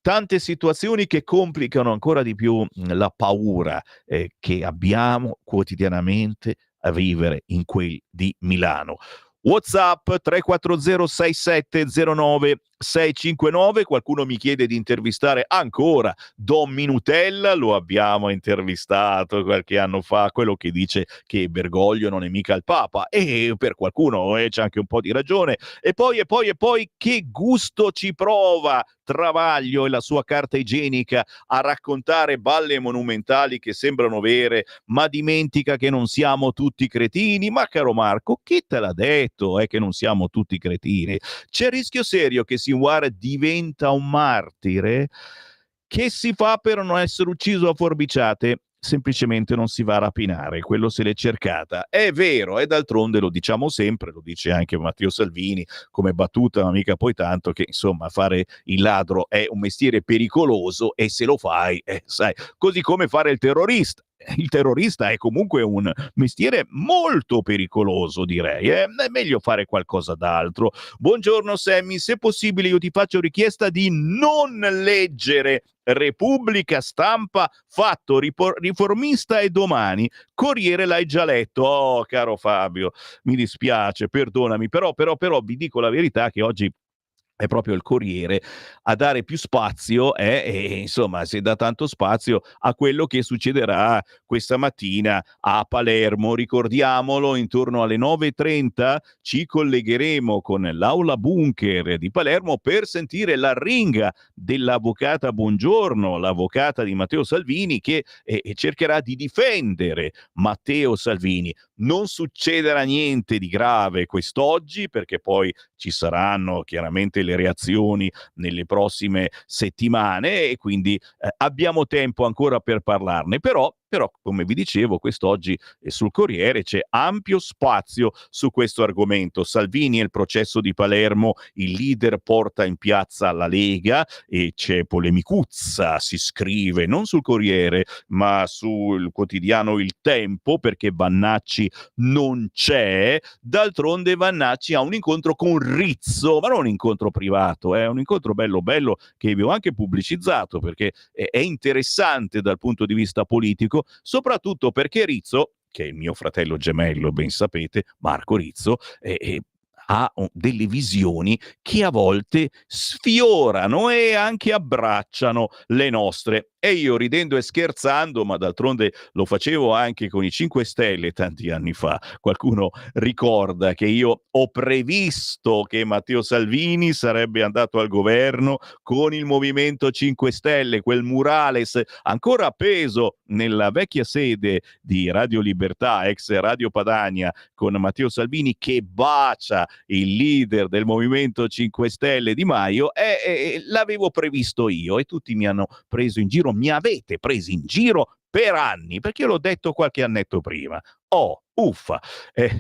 Tante situazioni che complicano ancora di più la paura che abbiamo quotidianamente a vivere in quel di Milano. WhatsApp 340 6709 659. Qualcuno mi chiede di intervistare ancora Don Minutella, lo abbiamo intervistato qualche anno fa, quello che dice che Bergoglio non è mica il Papa, e per qualcuno c'è anche un po' di ragione. E poi che gusto ci prova Travaglio e la sua carta igienica a raccontare balle monumentali che sembrano vere, ma dimentica che non siamo tutti cretini. Ma caro Marco, chi te l'ha detto che non siamo tutti cretini? C'è il rischio serio che Sinwar diventa un martire? Che si fa per non essere ucciso a forbiciate? Semplicemente non si va a rapinare, quello se l'è cercata. È vero, e d'altronde lo diciamo sempre, lo dice anche Matteo Salvini come battuta, ma mica poi tanto, che insomma fare il ladro è un mestiere pericoloso e se lo fai, sai, così come fare il terrorista. Il terrorista è comunque un mestiere molto pericoloso, direi. È meglio fare qualcosa d'altro. Buongiorno Sammy, se possibile io ti faccio richiesta di non leggere Repubblica, Stampa, Fatto, Riformista e Domani. Corriere l'hai già letto. Oh, caro Fabio, mi dispiace, perdonami, però vi dico la verità che oggi è proprio il Corriere a dare più spazio e insomma si dà tanto spazio a quello che succederà questa mattina a Palermo. Ricordiamolo, intorno alle 9:30 ci collegheremo con l'aula bunker di Palermo per sentire l'arringa dell'avvocata Bongiorno, l'avvocata di Matteo Salvini, che cercherà di difendere Matteo Salvini. Non succederà niente di grave quest'oggi, perché poi ci saranno chiaramente le reazioni nelle prossime settimane e quindi abbiamo tempo ancora per parlarne, però come vi dicevo, quest'oggi sul Corriere c'è ampio spazio su questo argomento. Salvini e il processo di Palermo, il leader porta in piazza la Lega e c'è polemicuzza, si scrive non sul Corriere ma sul quotidiano Il Tempo, perché Vannacci non c'è. D'altronde Vannacci ha un incontro con Rizzo, ma non un incontro privato, è un incontro bello che vi ho anche pubblicizzato, perché è interessante dal punto di vista politico, soprattutto perché Rizzo, che è il mio fratello gemello, ben sapete, Marco Rizzo, ha delle visioni che a volte sfiorano e anche abbracciano le nostre. E io ridendo e scherzando, ma d'altronde lo facevo anche con i 5 Stelle tanti anni fa. Qualcuno ricorda che io ho previsto che Matteo Salvini sarebbe andato al governo con il Movimento 5 Stelle, quel murales ancora appeso nella vecchia sede di Radio Libertà, ex Radio Padania, con Matteo Salvini che bacia il leader del Movimento 5 Stelle Di Maio, l'avevo previsto io e tutti mi hanno preso in giro, mi avete presi in giro per anni, perché l'ho detto qualche annetto prima. Oh, uffa,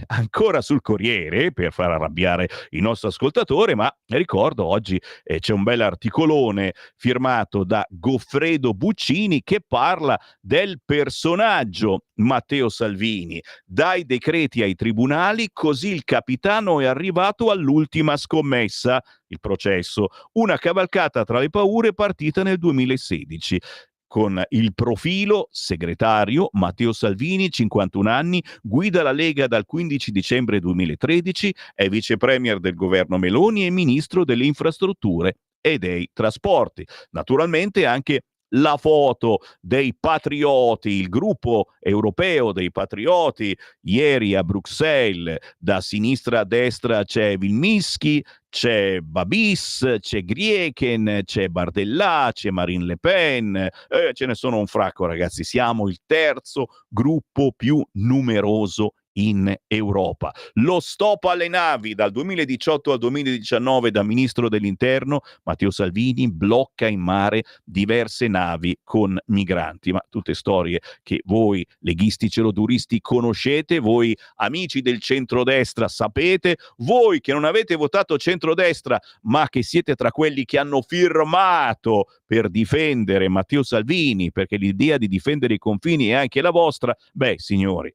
ancora sul Corriere per far arrabbiare il nostro ascoltatore, ma ricordo oggi c'è un bel articolone firmato da Goffredo Buccini che parla del personaggio Matteo Salvini. Dai decreti ai tribunali, così il capitano è arrivato all'ultima scommessa, il processo, una cavalcata tra le paure partita nel 2016. Con il profilo segretario Matteo Salvini, 51 anni, guida la Lega dal 15 dicembre 2013, è vice premier del governo Meloni e ministro delle infrastrutture e dei trasporti. Naturalmente anche la foto dei patrioti, il gruppo europeo dei patrioti, ieri a Bruxelles, da sinistra a destra c'è Vilmischi, c'è Babis, c'è Grieken, c'è Bardellà, c'è Marine Le Pen, ce ne sono un fracco ragazzi, siamo il terzo gruppo più numeroso in Europa. Lo stop alle navi dal 2018 al 2019 da ministro dell'interno Matteo Salvini blocca in mare diverse navi con migranti, ma tutte storie che voi leghisti celoduristi conoscete, voi amici del centrodestra sapete, voi che non avete votato centrodestra ma che siete tra quelli che hanno firmato per difendere Matteo Salvini, perché l'idea di difendere i confini è anche la vostra, beh signori,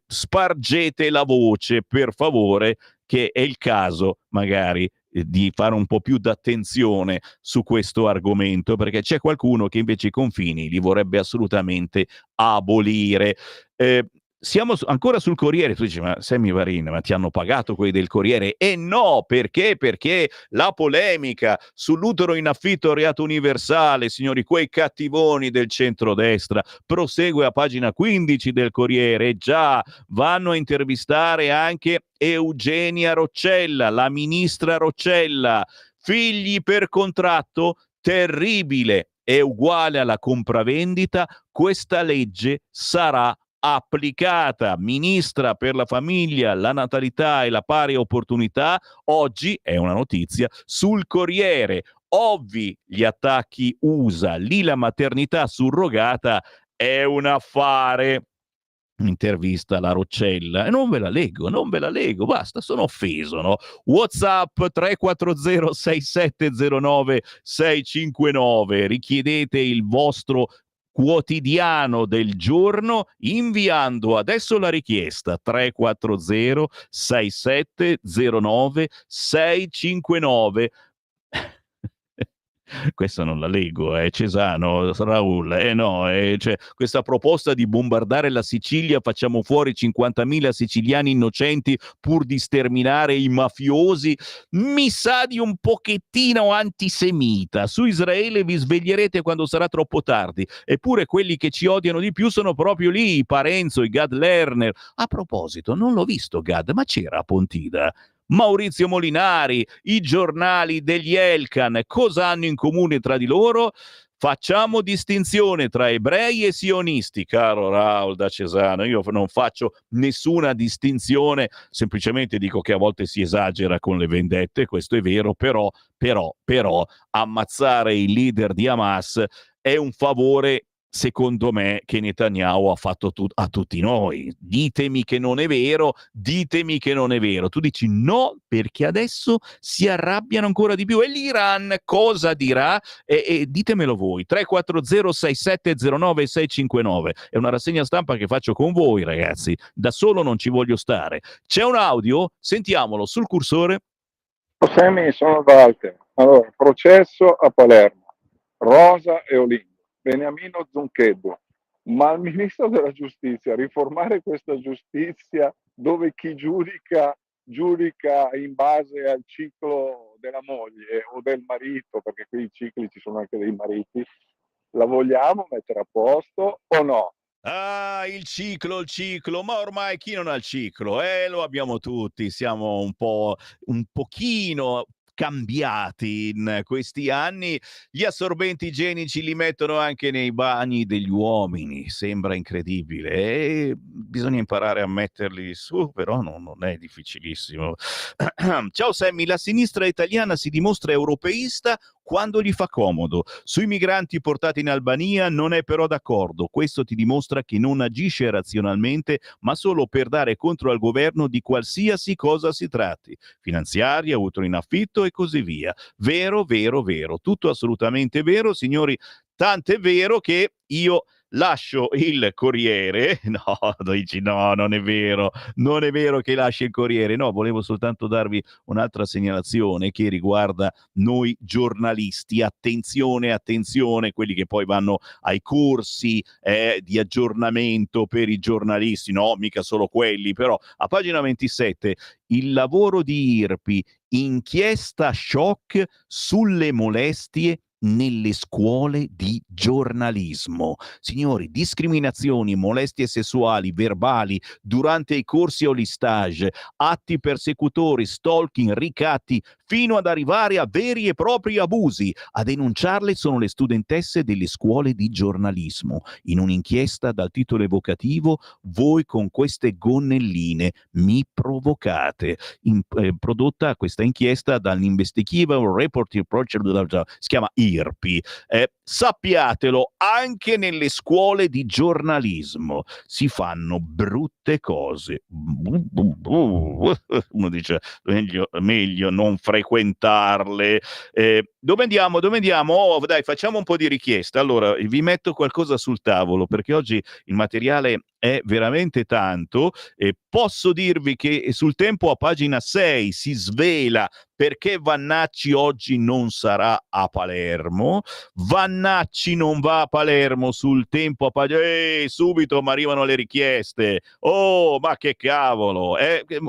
spargete la voce per favore, che è il caso magari di fare un po' più d'attenzione su questo argomento, perché c'è qualcuno che invece i confini li vorrebbe assolutamente abolire. Siamo ancora sul Corriere, tu dici ma Sammy Varin, ma ti hanno pagato quelli del Corriere? E no, perché? Perché la polemica sull'utero in affitto reato universale, signori, quei cattivoni del centrodestra, prosegue a pagina 15 del Corriere e già vanno a intervistare anche Eugenia Roccella, la ministra Roccella, figli per contratto, terribile, è uguale alla compravendita, questa legge sarà applicata. Ministra per la famiglia, la natalità e la pari opportunità, oggi è una notizia sul Corriere. Ovvi gli attacchi USA, lì la maternità surrogata è un affare. Intervista alla Roccella e non ve la leggo, basta, sono offeso, no? WhatsApp 340 6709 659, richiedete il vostro quotidiano del giorno inviando adesso la richiesta 340 6709 659. Questa non la leggo, Cesano, Raul, no, cioè, questa proposta di bombardare la Sicilia, facciamo fuori 50.000 siciliani innocenti pur di sterminare i mafiosi, mi sa di un pochettino antisemita. Su Israele vi sveglierete quando sarà troppo tardi, eppure quelli che ci odiano di più sono proprio lì, i Parenzo, i Gad Lerner. A proposito, non l'ho visto Gad, ma c'era a Pontida? Maurizio Molinari, i giornali degli Elkan, cosa hanno in comune tra di loro? Facciamo distinzione tra ebrei e sionisti, caro Raul da Cesano. Io non faccio nessuna distinzione, semplicemente dico che a volte si esagera con le vendette, questo è vero, però ammazzare il leader di Hamas è un favore, secondo me, che Netanyahu ha fatto a tutti noi. Ditemi che non è vero, Tu dici no, perché adesso si arrabbiano ancora di più. E l'Iran cosa dirà? E ditemelo voi. 340 6709 659. È una rassegna stampa che faccio con voi, ragazzi. Da solo non ci voglio stare. C'è un audio? Sentiamolo sul cursore. Sammy, sono Walter. Allora, processo a Palermo. Rosa e Olindo. Beniamino Zuncheddu, Ma il ministro della giustizia, riformare questa giustizia dove chi giudica in base al ciclo della moglie o del marito, perché qui i cicli ci sono anche dei mariti, la vogliamo mettere a posto o no? Ah, il ciclo, ma ormai chi non ha il ciclo? Lo abbiamo tutti, siamo un pochino cambiati in questi anni. Gli assorbenti igienici li mettono anche nei bagni degli uomini, sembra incredibile. E bisogna imparare a metterli su, però non è difficilissimo. Ciao Sammy, la sinistra italiana si dimostra europeista quando gli fa comodo. Sui migranti portati in Albania non è però d'accordo. Questo ti dimostra che non agisce razionalmente, ma solo per dare contro al governo di qualsiasi cosa si tratti. Finanziaria, utero in affitto e così via. Vero, vero, vero. Tutto assolutamente vero, signori. Tant'è vero che io lascio il Corriere. No, dici no, non è vero. Non è vero che lasci il Corriere. No, volevo soltanto darvi un'altra segnalazione che riguarda noi giornalisti. Attenzione, attenzione, quelli che poi vanno ai corsi di aggiornamento per i giornalisti, no, mica solo quelli, però a pagina 27 il lavoro di IRPI, inchiesta shock sulle molestie nelle scuole di giornalismo. Signori, discriminazioni, molestie sessuali, verbali durante i corsi o gli stage, atti persecutori, stalking, ricatti, fino ad arrivare a veri e propri abusi. A denunciarle sono le studentesse delle scuole di giornalismo. In un'inchiesta dal titolo evocativo, voi con queste gonnelline mi provocate. Prodotta questa inchiesta dall'Investigative Reporting Project, si chiama IRPI. Sappiatelo, anche nelle scuole di giornalismo si fanno brutte cose. Uno dice meglio non frequentarle. Dove andiamo? Oh, dai, facciamo un po' di richieste. Allora, vi metto qualcosa sul tavolo perché oggi il materiale è veramente tanto. Posso dirvi che sul Tempo a pagina 6 si svela perché Vannacci oggi non sarà a Palermo. Vannacci non va a Palermo, sul Tempo a pagina... subito mi arrivano le richieste. Oh, ma che cavolo!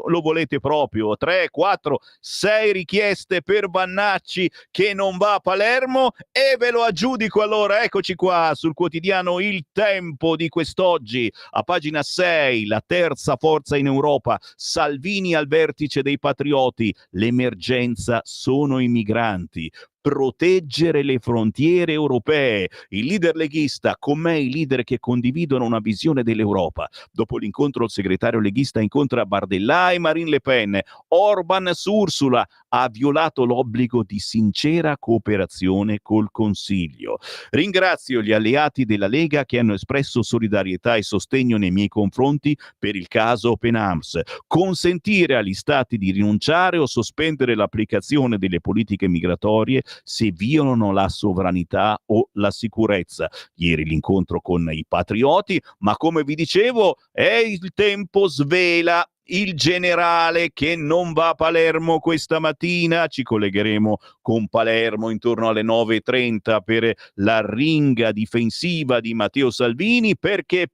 Lo volete proprio? 3, 4, 6 richieste per Vannacci che non va a Palermo e ve lo aggiudico allora. Eccoci qua sul quotidiano Il Tempo di quest'oggi. A pagina 6, la terza forza in Europa, Salvini al vertice dei patrioti, l'emergenza sono i migranti. Proteggere le frontiere europee. Il leader leghista, con me i leader che condividono una visione dell'Europa. Dopo l'incontro il segretario leghista incontra Bardella e Marine Le Pen. Orban su Ursula ha violato l'obbligo di sincera cooperazione col Consiglio. Ringrazio gli alleati della Lega che hanno espresso solidarietà e sostegno nei miei confronti per il caso Open Arms. Consentire agli stati di rinunciare o sospendere l'applicazione delle politiche migratorie se violano la sovranità o la sicurezza. Ieri l'incontro con i patrioti, ma come vi dicevo, Il Tempo svela il generale che non va a Palermo questa mattina. Ci collegheremo con Palermo intorno alle 9:30 per la ringa difensiva di Matteo Salvini. Perché?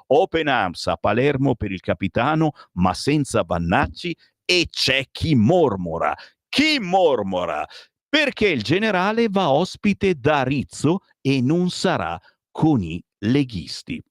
Open Arms a Palermo per il capitano, ma senza Vannacci, e c'è chi mormora. Chi mormora? Perché il generale va ospite da Rizzo e non sarà con i leghisti.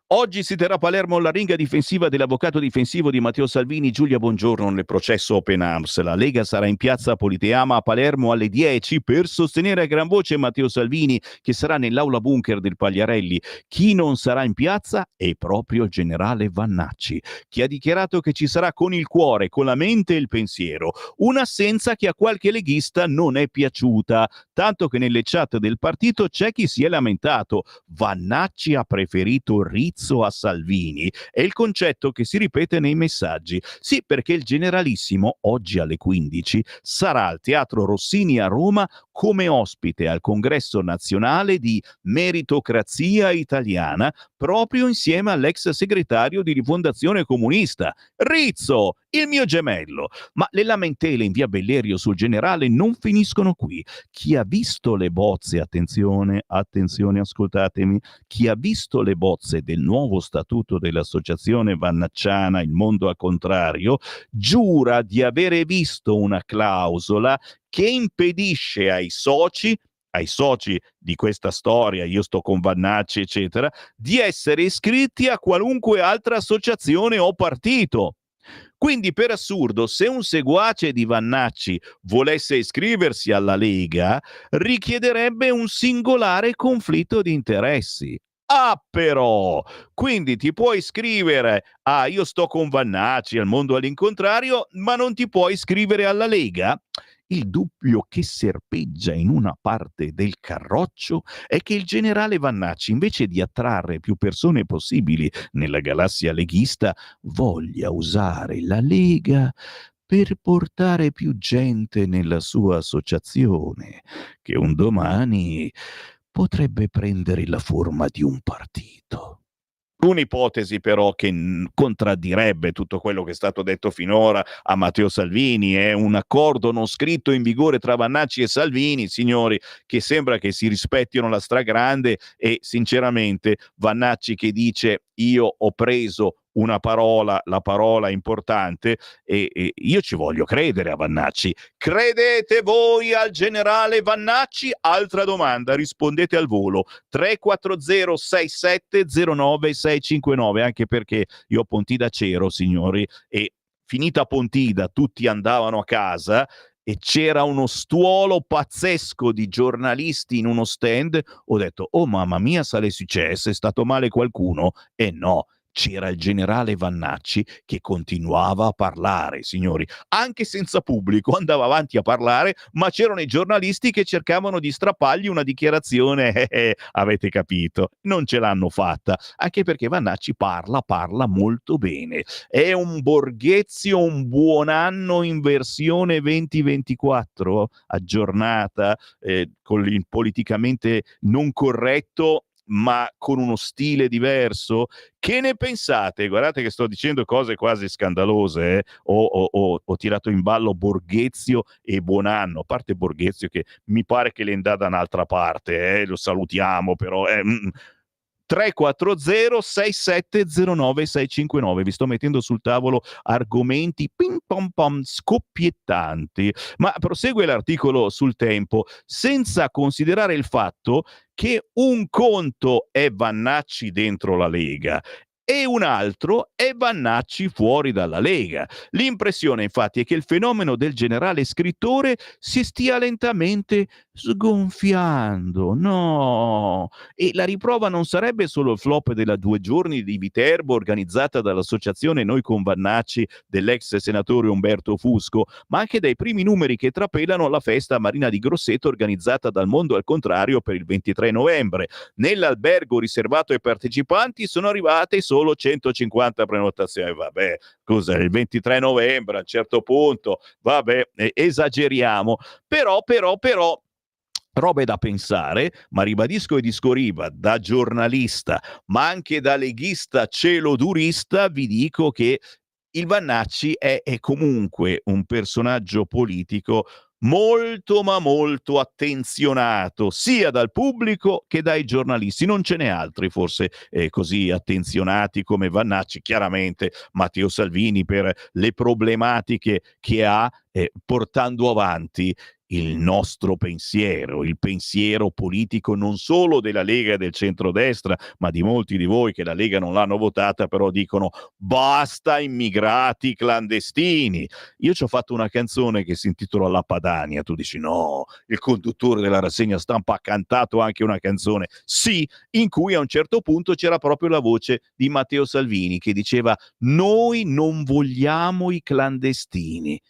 Oggi si terrà a Palermo la ringa difensiva dell'avvocato difensivo di Matteo Salvini, Giulia Bongiorno, nel processo Open Arms. La Lega sarà in piazza Politeama a Palermo alle 10 per sostenere a gran voce Matteo Salvini, che sarà nell'aula bunker del Pagliarelli. Chi non sarà in piazza è proprio il generale Vannacci, che ha dichiarato che ci sarà con il cuore, con la mente e il pensiero. Un'assenza che a qualche leghista non è piaciuta, tanto che nelle chat del partito c'è chi si è lamentato. Vannacci ha preferito Rizzo Rizzo a Salvini è il concetto che si ripete nei messaggi. Sì, perché il generalissimo, oggi alle 15, sarà al Teatro Rossini a Roma come ospite al Congresso Nazionale di Meritocrazia Italiana, proprio insieme all'ex segretario di Rifondazione Comunista, Rizzo, il mio gemello. Ma le lamentele in via Bellerio sul generale non finiscono qui. Chi ha visto le bozze, attenzione, ascoltatemi, chi ha visto le bozze del nuovo statuto dell'associazione Vannacciana Il Mondo al Contrario, giura di avere visto una clausola che impedisce ai soci di questa storia, io sto con Vannacci, eccetera, di essere iscritti a qualunque altra associazione o partito. Quindi, per assurdo, se un seguace di Vannacci volesse iscriversi alla Lega, richiederebbe un singolare conflitto di interessi. Ah, però! Quindi ti puoi iscrivere a Io sto con Vannacci, al Mondo all'incontrario, ma non ti puoi iscrivere alla Lega? Il dubbio che serpeggia in una parte del carroccio è che il generale Vannacci, invece di attrarre più persone possibili nella galassia leghista, voglia usare la Lega per portare più gente nella sua associazione, che un domani potrebbe prendere la forma di un partito. Un'ipotesi però che contraddirebbe tutto quello che è stato detto finora a Matteo Salvini. È un accordo non scritto in vigore tra Vannacci e Salvini, signori, che sembra che si rispettino la stragrande, e sinceramente Vannacci che dice io ho preso una parola, la parola importante, e io ci voglio credere a Vannacci. Credete voi al generale Vannacci? Altra domanda, rispondete al volo. 340 6709 659, anche perché io ho Pontida Cero, signori, e finita Pontida tutti andavano a casa e c'era uno stuolo pazzesco di giornalisti in uno stand. Ho detto, oh mamma mia, sale successo, è stato male qualcuno? E no, c'era il generale Vannacci che continuava a parlare, signori, anche senza pubblico, andava avanti a parlare, ma c'erano i giornalisti che cercavano di strappargli una dichiarazione, avete capito, non ce l'hanno fatta, anche perché Vannacci parla molto bene, è un Borghezio, un buon anno in versione 2024, aggiornata, con il politicamente non corretto, ma con uno stile diverso. Che ne pensate? Guardate che sto dicendo cose quasi scandalose, ho tirato in ballo Borghezio e Buonanno, a parte Borghezio che mi pare che le andà da un'altra parte, lo salutiamo però. 340 6709 659, vi sto mettendo sul tavolo argomenti ping pom pom scoppiettanti, ma prosegue l'articolo sul Tempo, senza considerare il fatto che un conto è Vannacci dentro la Lega e un altro è Vannacci fuori dalla Lega. L'impressione infatti è che il fenomeno del generale scrittore si stia lentamente sgonfiando, no, e la riprova non sarebbe solo il flop della 2 giorni di Viterbo organizzata dall'associazione Noi con Vannacci dell'ex senatore Umberto Fusco, ma anche dai primi numeri che trapelano la festa Marina di Grosseto organizzata dal Mondo al Contrario per il 23 novembre. Nell'albergo riservato ai partecipanti sono arrivate solo 150 prenotazioni. Vabbè, scusa, il 23 novembre a un certo punto, vabbè, esageriamo, però robe da pensare, ma ribadisco e discoriba, da giornalista, ma anche da leghista celodurista, vi dico che il Vannacci è comunque un personaggio politico molto ma molto attenzionato sia dal pubblico che dai giornalisti. Non ce n'è altri forse così attenzionati come Vannacci. Chiaramente Matteo Salvini per le problematiche che ha portando avanti il nostro pensiero, il pensiero politico non solo della Lega e del centrodestra, ma di molti di voi che la Lega non l'hanno votata, però dicono basta immigrati clandestini. Io ci ho fatto una canzone che si intitola La Padania, tu dici no, il conduttore della rassegna stampa ha cantato anche una canzone, sì, in cui a un certo punto c'era proprio la voce di Matteo Salvini che diceva noi non vogliamo i clandestini.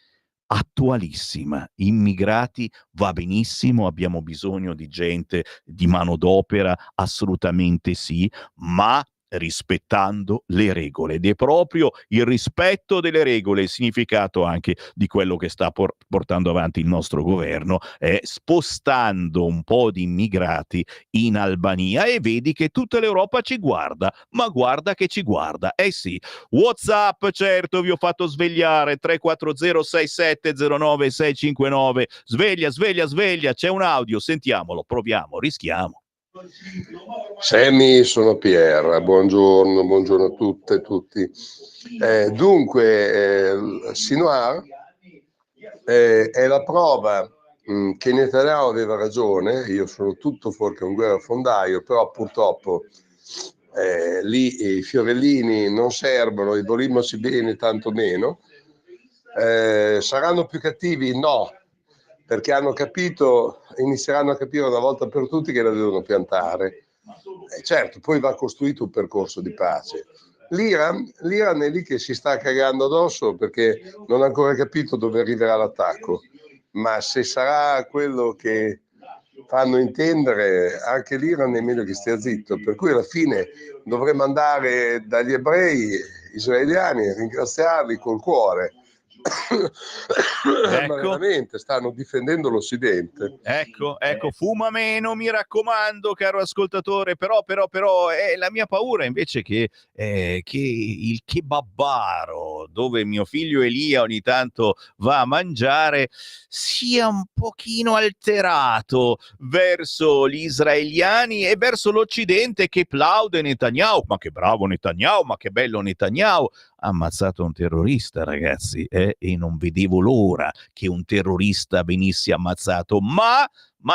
Attualissima, immigrati va benissimo, abbiamo bisogno di gente, di manodopera, assolutamente sì, ma rispettando le regole, ed è proprio il rispetto delle regole il significato anche di quello che sta portando avanti il nostro governo, spostando un po' di immigrati in Albania, e vedi che tutta l'Europa ci guarda, ma guarda che ci guarda, sì. WhatsApp, certo, vi ho fatto svegliare, 340 6709 659, sveglia, sveglia, sveglia, c'è un audio, sentiamolo, proviamo, rischiamo. Sammy, sono Pierre, buongiorno a tutte e tutti. Sinoir è la prova che Netanyahu aveva ragione. Io sono tutto fuorché un guerrafondaio, però purtroppo lì i fiorellini non servono, i volimmosi bene tanto meno. Saranno più cattivi? No, perché hanno capito, inizieranno a capire una volta per tutti che la devono piantare. Certo, poi va costruito un percorso di pace. L'Iran è lì che si sta cagando addosso perché non ha ancora capito dove arriverà l'attacco, ma se sarà quello che fanno intendere, anche l'Iran è meglio che stia zitto, per cui alla fine dovremmo andare dagli ebrei israeliani e ringraziarli col cuore. Ma veramente stanno difendendo l'Occidente. Ecco, fuma meno, mi raccomando, caro ascoltatore, però è la mia paura invece che il kebabbaro, dove mio figlio Elia ogni tanto va a mangiare, sia un pochino alterato verso gli israeliani e verso l'Occidente che plaude Netanyahu. Ma che bravo Netanyahu, ma che bello Netanyahu. Ha ammazzato un terrorista, ragazzi, e non vedevo l'ora che un terrorista venisse ammazzato, ma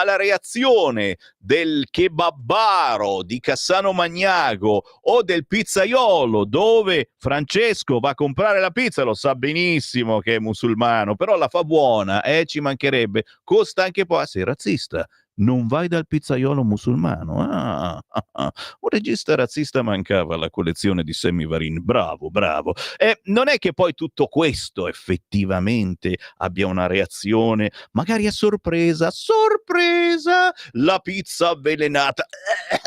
la reazione del kebabbaro di Cassano Magnago o del pizzaiolo dove Francesco va a comprare la pizza, lo sa benissimo che è musulmano, però la fa buona, ci mancherebbe, costa anche poi, sei razzista. Non vai dal pizzaiolo musulmano. Un regista razzista mancava alla collezione di Sammy Varin. Bravo. Non è che poi tutto questo effettivamente abbia una reazione, magari a sorpresa, la pizza avvelenata.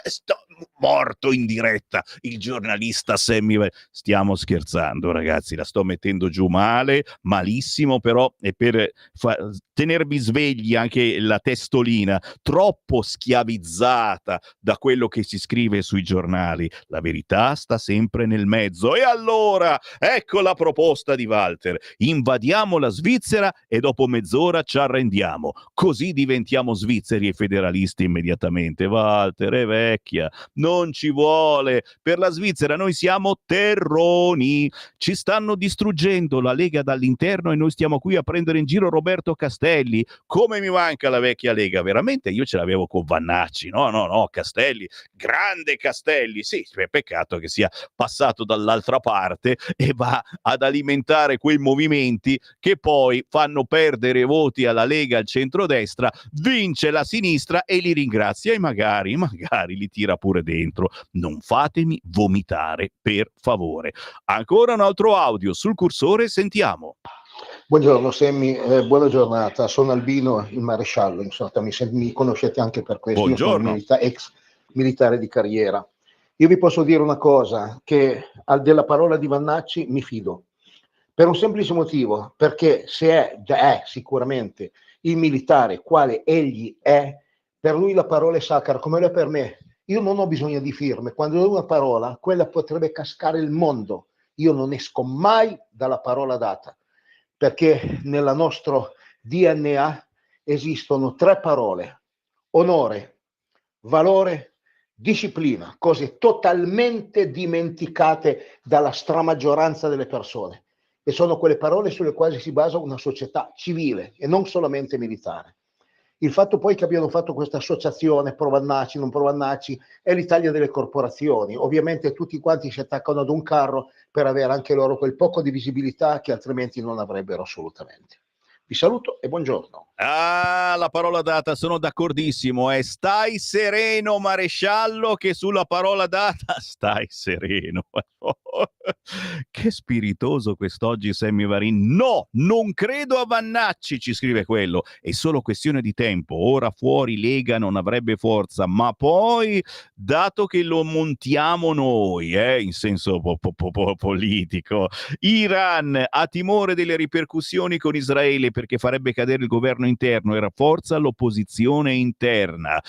Sto morto in diretta il giornalista Sammy Varin. Stiamo scherzando, ragazzi, la sto mettendo giù male, malissimo, però è per tenervi svegli anche la testolina troppo schiavizzata da quello che si scrive sui giornali. La verità sta sempre nel mezzo. E allora, ecco la proposta di Walter. Invadiamo la Svizzera e dopo mezz'ora ci arrendiamo. Così diventiamo svizzeri e federalisti immediatamente. Walter è vecchia, non ci vuole. Per la Svizzera noi siamo terroni. Ci stanno distruggendo la Lega dall'interno e noi stiamo qui a prendere in giro Roberto Castelli. Come mi manca la vecchia Lega, veramente. Io ce l'avevo con Vannacci, no, Castelli, grande Castelli, sì, peccato che sia passato dall'altra parte e va ad alimentare quei movimenti che poi fanno perdere voti alla Lega, al centrodestra, vince la sinistra e li ringrazia e magari li tira pure dentro. Non fatemi vomitare, per favore. Ancora un altro audio sul cursore, sentiamo. Buongiorno Sammy, buona giornata, sono Albino, il maresciallo, insomma, mi conoscete anche per questo. Buongiorno. Io sono ex militare di carriera. Io vi posso dire una cosa, che della parola di Vannacci mi fido, per un semplice motivo, perché se è sicuramente il militare quale egli è, per lui la parola è sacra, come lo è per me. Io non ho bisogno di firme, quando do una parola, quella potrebbe cascare il mondo. Io non esco mai dalla parola data, perché nel nostro DNA esistono 3 parole: onore, valore, disciplina, cose totalmente dimenticate dalla stramaggioranza delle persone, e sono quelle parole sulle quali si basa una società civile e non solamente militare. Il fatto poi che abbiano fatto questa associazione pro Vannacci, non pro Vannacci, è l'Italia delle corporazioni. Ovviamente tutti quanti si attaccano ad un carro per avere anche loro quel poco di visibilità che altrimenti non avrebbero assolutamente. Vi saluto e buongiorno. La parola data, sono d'accordissimo. Stai sereno, maresciallo, che sulla parola data stai sereno. Che spiritoso quest'oggi Sammy Varin. No, non credo a Vannacci, ci scrive quello. È solo questione di tempo. Ora fuori Lega non avrebbe forza, ma poi, dato che lo montiamo noi, in senso politico, Iran ha timore delle ripercussioni con Israele perché farebbe cadere il governo interno e rafforza l'opposizione interna.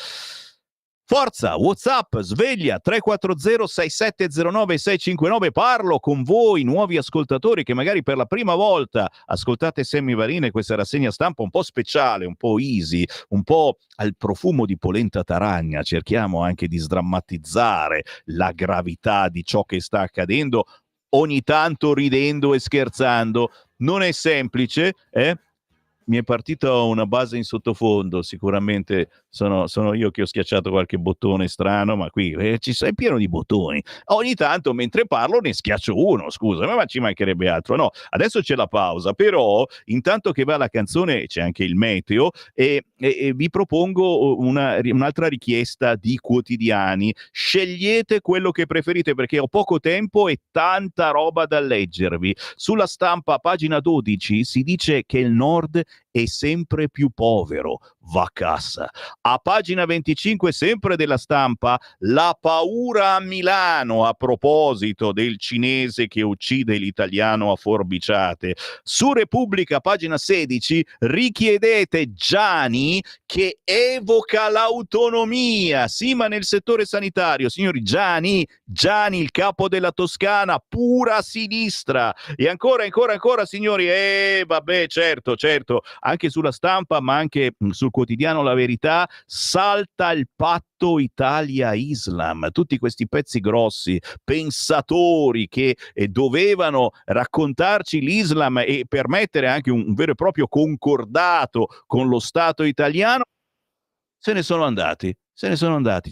Forza, WhatsApp, sveglia 340 6709 659. Parlo con voi, nuovi ascoltatori che magari per la prima volta ascoltate Sammy Varin e questa rassegna stampa un po' speciale, un po' easy, un po' al profumo di polenta taragna. Cerchiamo anche di sdrammatizzare la gravità di ciò che sta accadendo, ogni tanto ridendo e scherzando. Non è semplice, eh? Mi è partita una base in sottofondo, sicuramente sono io che ho schiacciato qualche bottone strano, ma qui ci sei pieno di bottoni. Ogni tanto mentre parlo ne schiaccio uno, scusa, ma ci mancherebbe altro. No, adesso c'è la pausa, però intanto che va la canzone c'è anche il meteo e vi propongo un'altra richiesta di quotidiani. Scegliete quello che preferite perché ho poco tempo e tanta roba da leggervi. Sulla Stampa, pagina 12, si dice che il nord è sempre più povero. Va cassa. A pagina 25, sempre della Stampa, la paura a Milano a proposito del cinese che uccide l'italiano a forbiciate. Su Repubblica, pagina 16, richiedete Gianni che evoca l'autonomia. Sì, ma nel settore sanitario, signori, Gianni, il capo della Toscana, pura sinistra. E ancora, signori, vabbè, certo, anche sulla Stampa, ma anche sul quotidiano La Verità, salta il patto Italia-Islam. Tutti questi pezzi grossi, pensatori che dovevano raccontarci l'Islam e permettere anche un vero e proprio concordato con lo Stato italiano, se ne sono andati,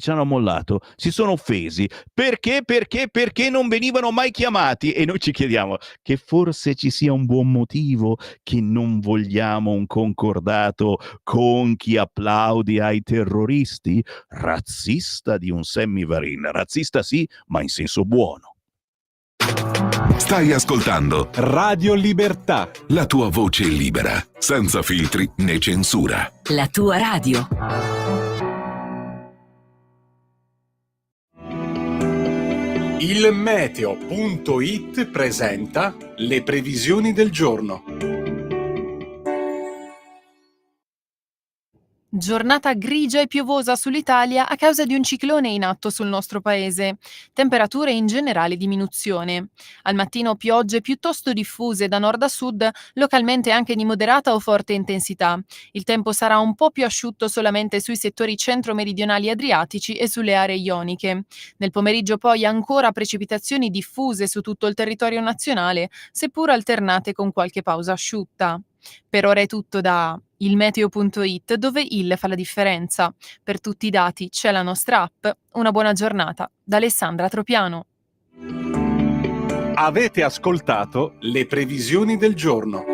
ci hanno mollato, si sono offesi. Perché? Perché non venivano mai chiamati e noi ci chiediamo che forse ci sia un buon motivo che non vogliamo un concordato con chi applaude ai terroristi? Razzista di un Sammy Varin, razzista sì, ma in senso buono. Stai ascoltando Radio Libertà. la tua voce libera, senza filtri né censura. La tua radio. Il meteo.it presenta le previsioni del giorno. Giornata grigia e piovosa sull'Italia a causa di un ciclone in atto sul nostro paese. Temperature in generale diminuzione. Al mattino piogge piuttosto diffuse da nord a sud, localmente anche di moderata o forte intensità. Il tempo sarà un po' più asciutto solamente sui settori centro-meridionali adriatici e sulle aree ioniche. Nel pomeriggio poi ancora precipitazioni diffuse su tutto il territorio nazionale, seppur alternate con qualche pausa asciutta. Per ora è tutto da ilmeteo.it, dove il fa la differenza. Per tutti i dati c'è la nostra app. Una buona giornata da Alessandra Tropiano. Avete ascoltato le previsioni del giorno.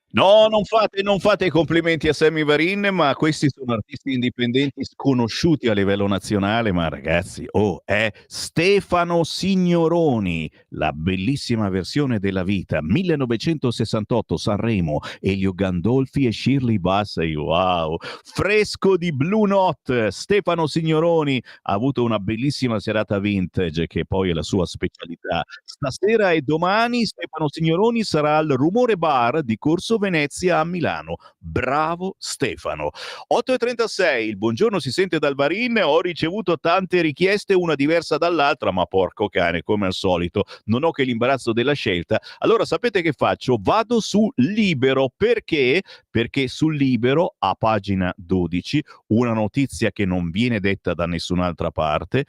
No, non fate complimenti a Sammy Varin, ma questi sono artisti indipendenti sconosciuti a livello nazionale, ma ragazzi, è Stefano Signoroni, la bellissima versione della vita, 1968 Sanremo, Elio Gandolfi e Shirley Bassey, wow, fresco di Blue Note, Stefano Signoroni ha avuto una bellissima serata vintage, che poi è la sua specialità. Stasera e domani Stefano Signoroni sarà al Rumore Bar di Corso Venezia a Milano. Bravo Stefano. 8:36, il buongiorno si sente dal Varin, ho ricevuto tante richieste, una diversa dall'altra, ma porco cane, come al solito, non ho che l'imbarazzo della scelta. Allora sapete che faccio? Vado su Libero, perché? Perché sul Libero, a pagina 12, una notizia che non viene detta da nessun'altra parte: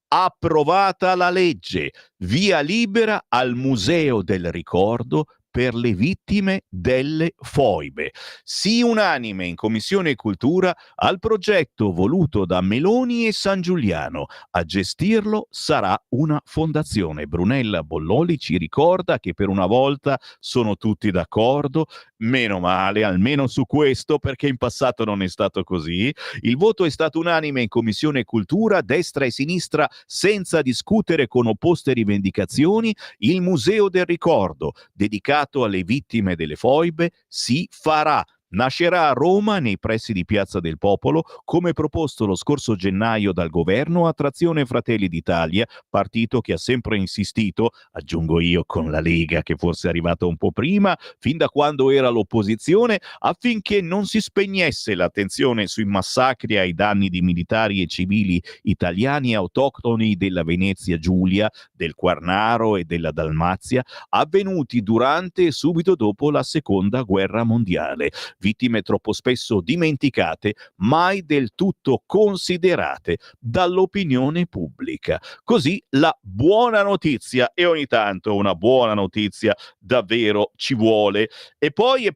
approvata la legge, via libera al Museo del Ricordo per le vittime delle foibe. Sì unanime in Commissione Cultura al progetto voluto da Meloni e San Giuliano. A gestirlo sarà una fondazione. Brunella Bolloli ci ricorda che per una volta sono tutti d'accordo. Meno male, almeno su questo, perché in passato non è stato così. Il voto è stato unanime in Commissione Cultura, destra e sinistra, senza discutere con opposte rivendicazioni. Il Museo del Ricordo, dedicato alle vittime delle foibe, si farà. Nascerà a Roma, nei pressi di Piazza del Popolo, come proposto lo scorso gennaio dal governo, a trazione Fratelli d'Italia, partito che ha sempre insistito, aggiungo io con la Lega che forse è arrivata un po' prima, fin da quando era l'opposizione, affinché non si spegnesse l'attenzione sui massacri ai danni di militari e civili italiani autoctoni della Venezia Giulia, del Quarnaro e della Dalmazia, avvenuti durante e subito dopo la Seconda Guerra Mondiale. Vittime troppo spesso dimenticate, mai del tutto considerate dall'opinione pubblica. Così la buona notizia, e ogni tanto una buona notizia davvero ci vuole. E poi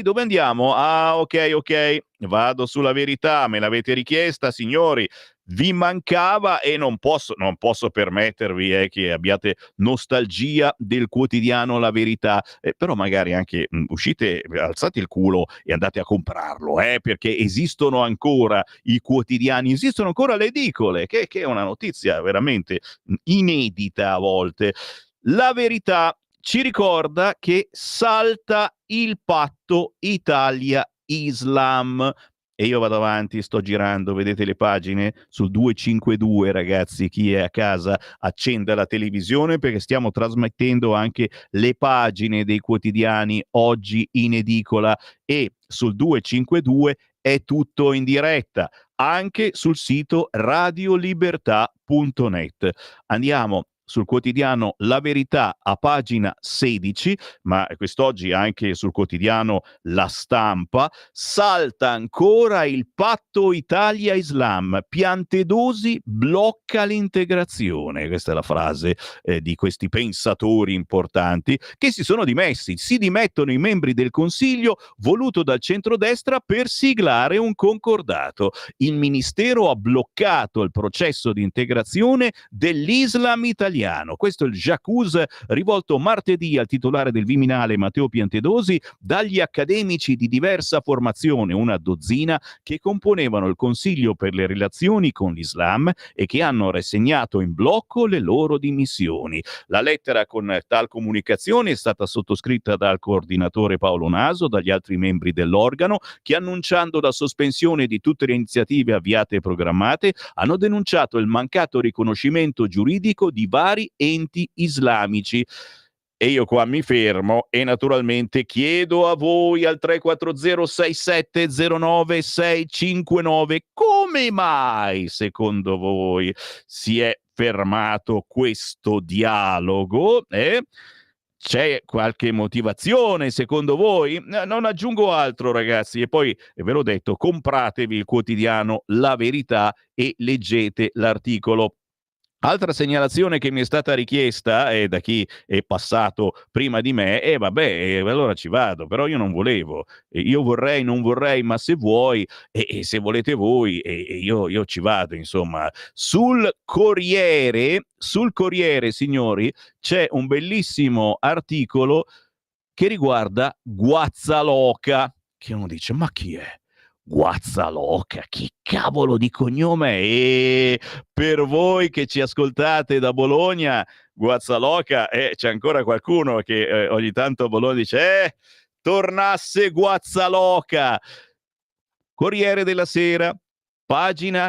dove andiamo? Ah, ok, vado sulla Verità, me l'avete richiesta, signori. Vi mancava e non posso permettervi che abbiate nostalgia del quotidiano La Verità, però magari anche uscite, alzate il culo e andate a comprarlo, perché esistono ancora i quotidiani, esistono ancora le edicole, che è una notizia veramente inedita a volte. La Verità ci ricorda che salta il patto Italia-Islam. E io vado avanti, sto girando, vedete le pagine sul 252, ragazzi, chi è a casa accenda la televisione, perché stiamo trasmettendo anche le pagine dei quotidiani oggi in edicola, e sul 252 è tutto in diretta, anche sul sito radiolibertà.net. Andiamo sul quotidiano La Verità a pagina 16, ma quest'oggi anche sul quotidiano La Stampa. Salta ancora il patto Italia-Islam, Piantedosi blocca l'integrazione. Questa è la frase di questi pensatori importanti che si sono dimessi. Si dimettono i membri del Consiglio voluto dal centrodestra per siglare un concordato. Il Ministero ha bloccato il processo di integrazione dell'Islam italiano. Questo è il j'accuse rivolto martedì al titolare del Viminale Matteo Piantedosi dagli accademici di diversa formazione, una dozzina, che componevano il Consiglio per le relazioni con l'Islam e che hanno rassegnato in blocco le loro dimissioni. La lettera con tal comunicazione è stata sottoscritta dal coordinatore Paolo Naso, dagli altri membri dell'organo, che, annunciando la sospensione di tutte le iniziative avviate e programmate, hanno denunciato il mancato riconoscimento giuridico di vari enti islamici. E io qua mi fermo e naturalmente chiedo a voi al 34067096659 come mai secondo voi si è fermato questo dialogo? C'è qualche motivazione secondo voi? Non aggiungo altro, ragazzi, e poi ve l'ho detto, compratevi il quotidiano La Verità e leggete l'articolo. Altra segnalazione che mi è stata richiesta da chi è passato prima di me, allora ci vado, però io non volevo, io vorrei, non vorrei, ma se vuoi, e se volete voi, io ci vado, insomma. Sul Corriere, signori, c'è un bellissimo articolo che riguarda Guazzaloca, che uno dice, ma chi è? Guazzaloca, chi cavolo di cognome è? E per voi che ci ascoltate da Bologna, Guazzaloca, c'è ancora qualcuno che ogni tanto a Bologna dice tornasse Guazzaloca. Corriere della Sera,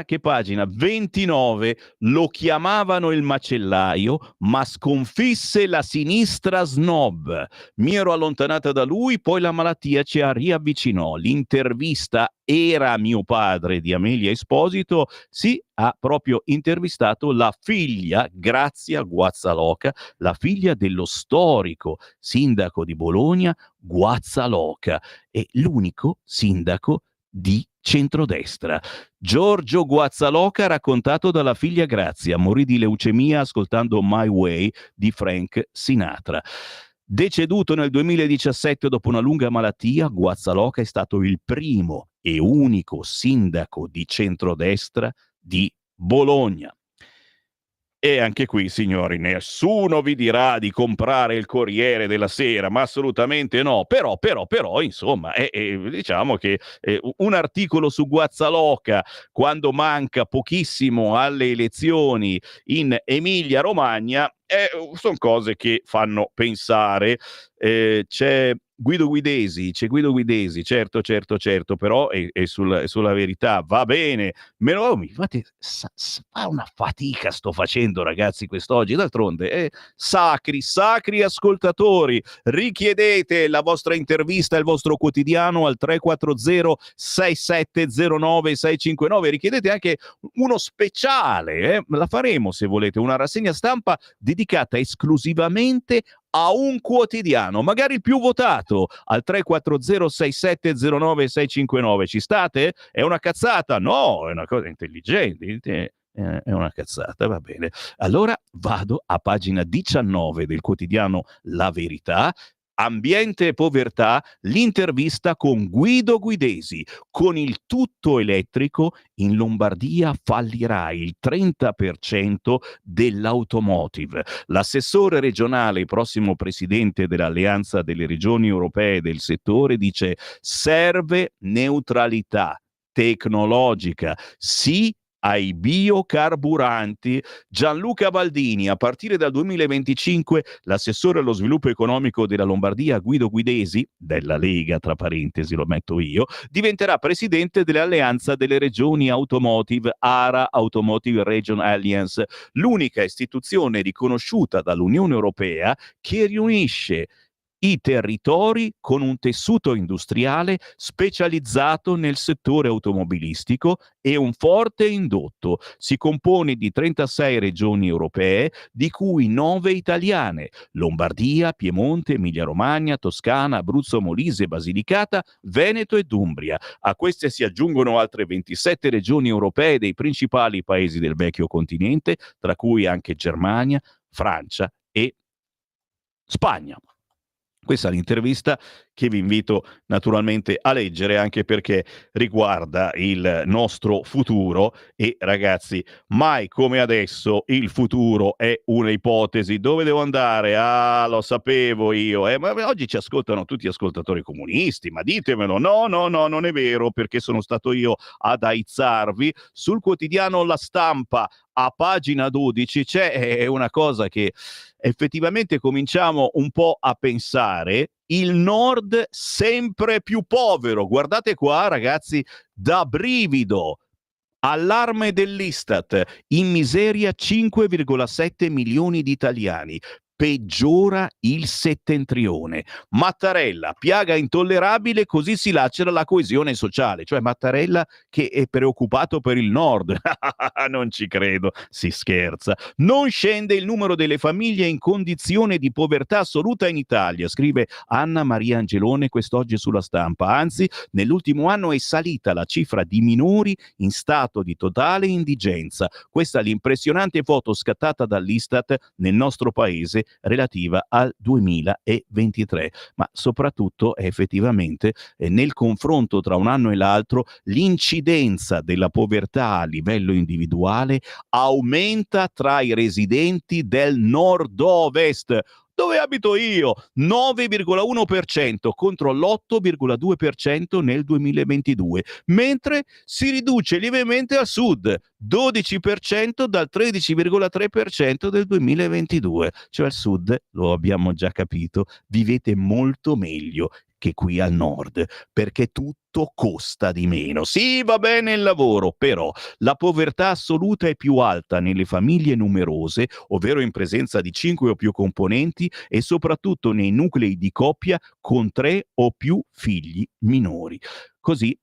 che pagina 29, lo chiamavano il macellaio, ma sconfisse la sinistra snob. Mi ero allontanata da lui, poi la malattia ci riavvicinò. L'intervista Era mio padre di Amelia Esposito, sì, ha proprio intervistato la figlia, Grazia Guazzaloca, la figlia dello storico sindaco di Bologna, Guazzaloca, e l'unico sindaco di centrodestra. Giorgio Guazzaloca, raccontato dalla figlia Grazia, morì di leucemia ascoltando My Way di Frank Sinatra. Deceduto nel 2017 dopo una lunga malattia, Guazzaloca è stato il primo e unico sindaco di centrodestra di Bologna. E anche qui, signori, nessuno vi dirà di comprare il Corriere della Sera, ma assolutamente no. Però, insomma, diciamo che un articolo su Guazzaloca, quando manca pochissimo alle elezioni in Emilia-Romagna, sono cose che fanno pensare. C'è Guido Guidesi, certo, però è sulla Verità, va bene, fate fa una fatica sto facendo, ragazzi, quest'oggi, d'altronde sacri ascoltatori, richiedete la vostra intervista, il vostro quotidiano al 340 6709 659, richiedete anche uno speciale, la faremo se volete, una rassegna stampa dedicata esclusivamente a un quotidiano, magari il più votato, al 340 6709 659. Ci state? È una cazzata? No, è una cosa intelligente, è una cazzata, va bene. Allora vado a pagina 19 del quotidiano La Verità. Ambiente e povertà, l'intervista con Guido Guidesi. Con il tutto elettrico in Lombardia fallirà il 30% dell'automotive. L'assessore regionale e prossimo presidente dell'Alleanza delle Regioni Europee del settore dice: serve neutralità tecnologica, sì ai biocarburanti. Gianluca Baldini, a partire dal 2025 l'assessore allo sviluppo economico della Lombardia Guido Guidesi, della Lega tra parentesi lo metto io, diventerà presidente dell'Alleanza delle Regioni Automotive, ARA Automotive Region Alliance, l'unica istituzione riconosciuta dall'Unione Europea che riunisce i territori con un tessuto industriale specializzato nel settore automobilistico e un forte indotto. Si compone di 36 regioni europee, di cui 9 italiane: Lombardia, Piemonte, Emilia-Romagna, Toscana, Abruzzo, Molise, Basilicata, Veneto ed Umbria. A queste si aggiungono altre 27 regioni europee dei principali paesi del vecchio continente, tra cui anche Germania, Francia e Spagna. Questa è l'intervista che vi invito naturalmente a leggere, anche perché riguarda il nostro futuro e, ragazzi, mai come adesso il futuro è una ipotesi. Dove devo andare? Ah, lo sapevo io. Ma oggi ci ascoltano tutti ascoltatori comunisti, ma ditemelo. No, non è vero, perché sono stato io ad aizzarvi. Sul quotidiano La Stampa, a pagina 12, c'è una cosa che effettivamente cominciamo un po' a pensare: il nord sempre più povero. Guardate qua, ragazzi, da brivido. Allarme dell'Istat: in miseria 5,7 milioni di italiani. peggiora il settentrione. Mattarella, piaga intollerabile, così si lacera la coesione sociale. Cioè Mattarella che è preoccupato per il nord. Non ci credo, si scherza. Non scende il numero delle famiglie in condizione di povertà assoluta in Italia, scrive Anna Maria Angelone quest'oggi sulla Stampa. Anzi, nell'ultimo anno è salita la cifra di minori in stato di totale indigenza. Questa è l'impressionante foto scattata dall'Istat nel nostro paese relativa al 2023, ma soprattutto effettivamente nel confronto tra un anno e l'altro l'incidenza della povertà a livello individuale aumenta tra i residenti del nord-ovest, dove abito io, 9,1% contro l'8,2% nel 2022, mentre si riduce lievemente al sud, 12% dal 13,3% del 2022. Cioè al sud, lo abbiamo già capito, vivete molto meglio che qui al nord, perché tutto costa di meno. Sì, va bene il lavoro, però la povertà assoluta è più alta nelle famiglie numerose, ovvero in presenza di 5 o più componenti, e soprattutto nei nuclei di coppia con 3 o più figli minori. Così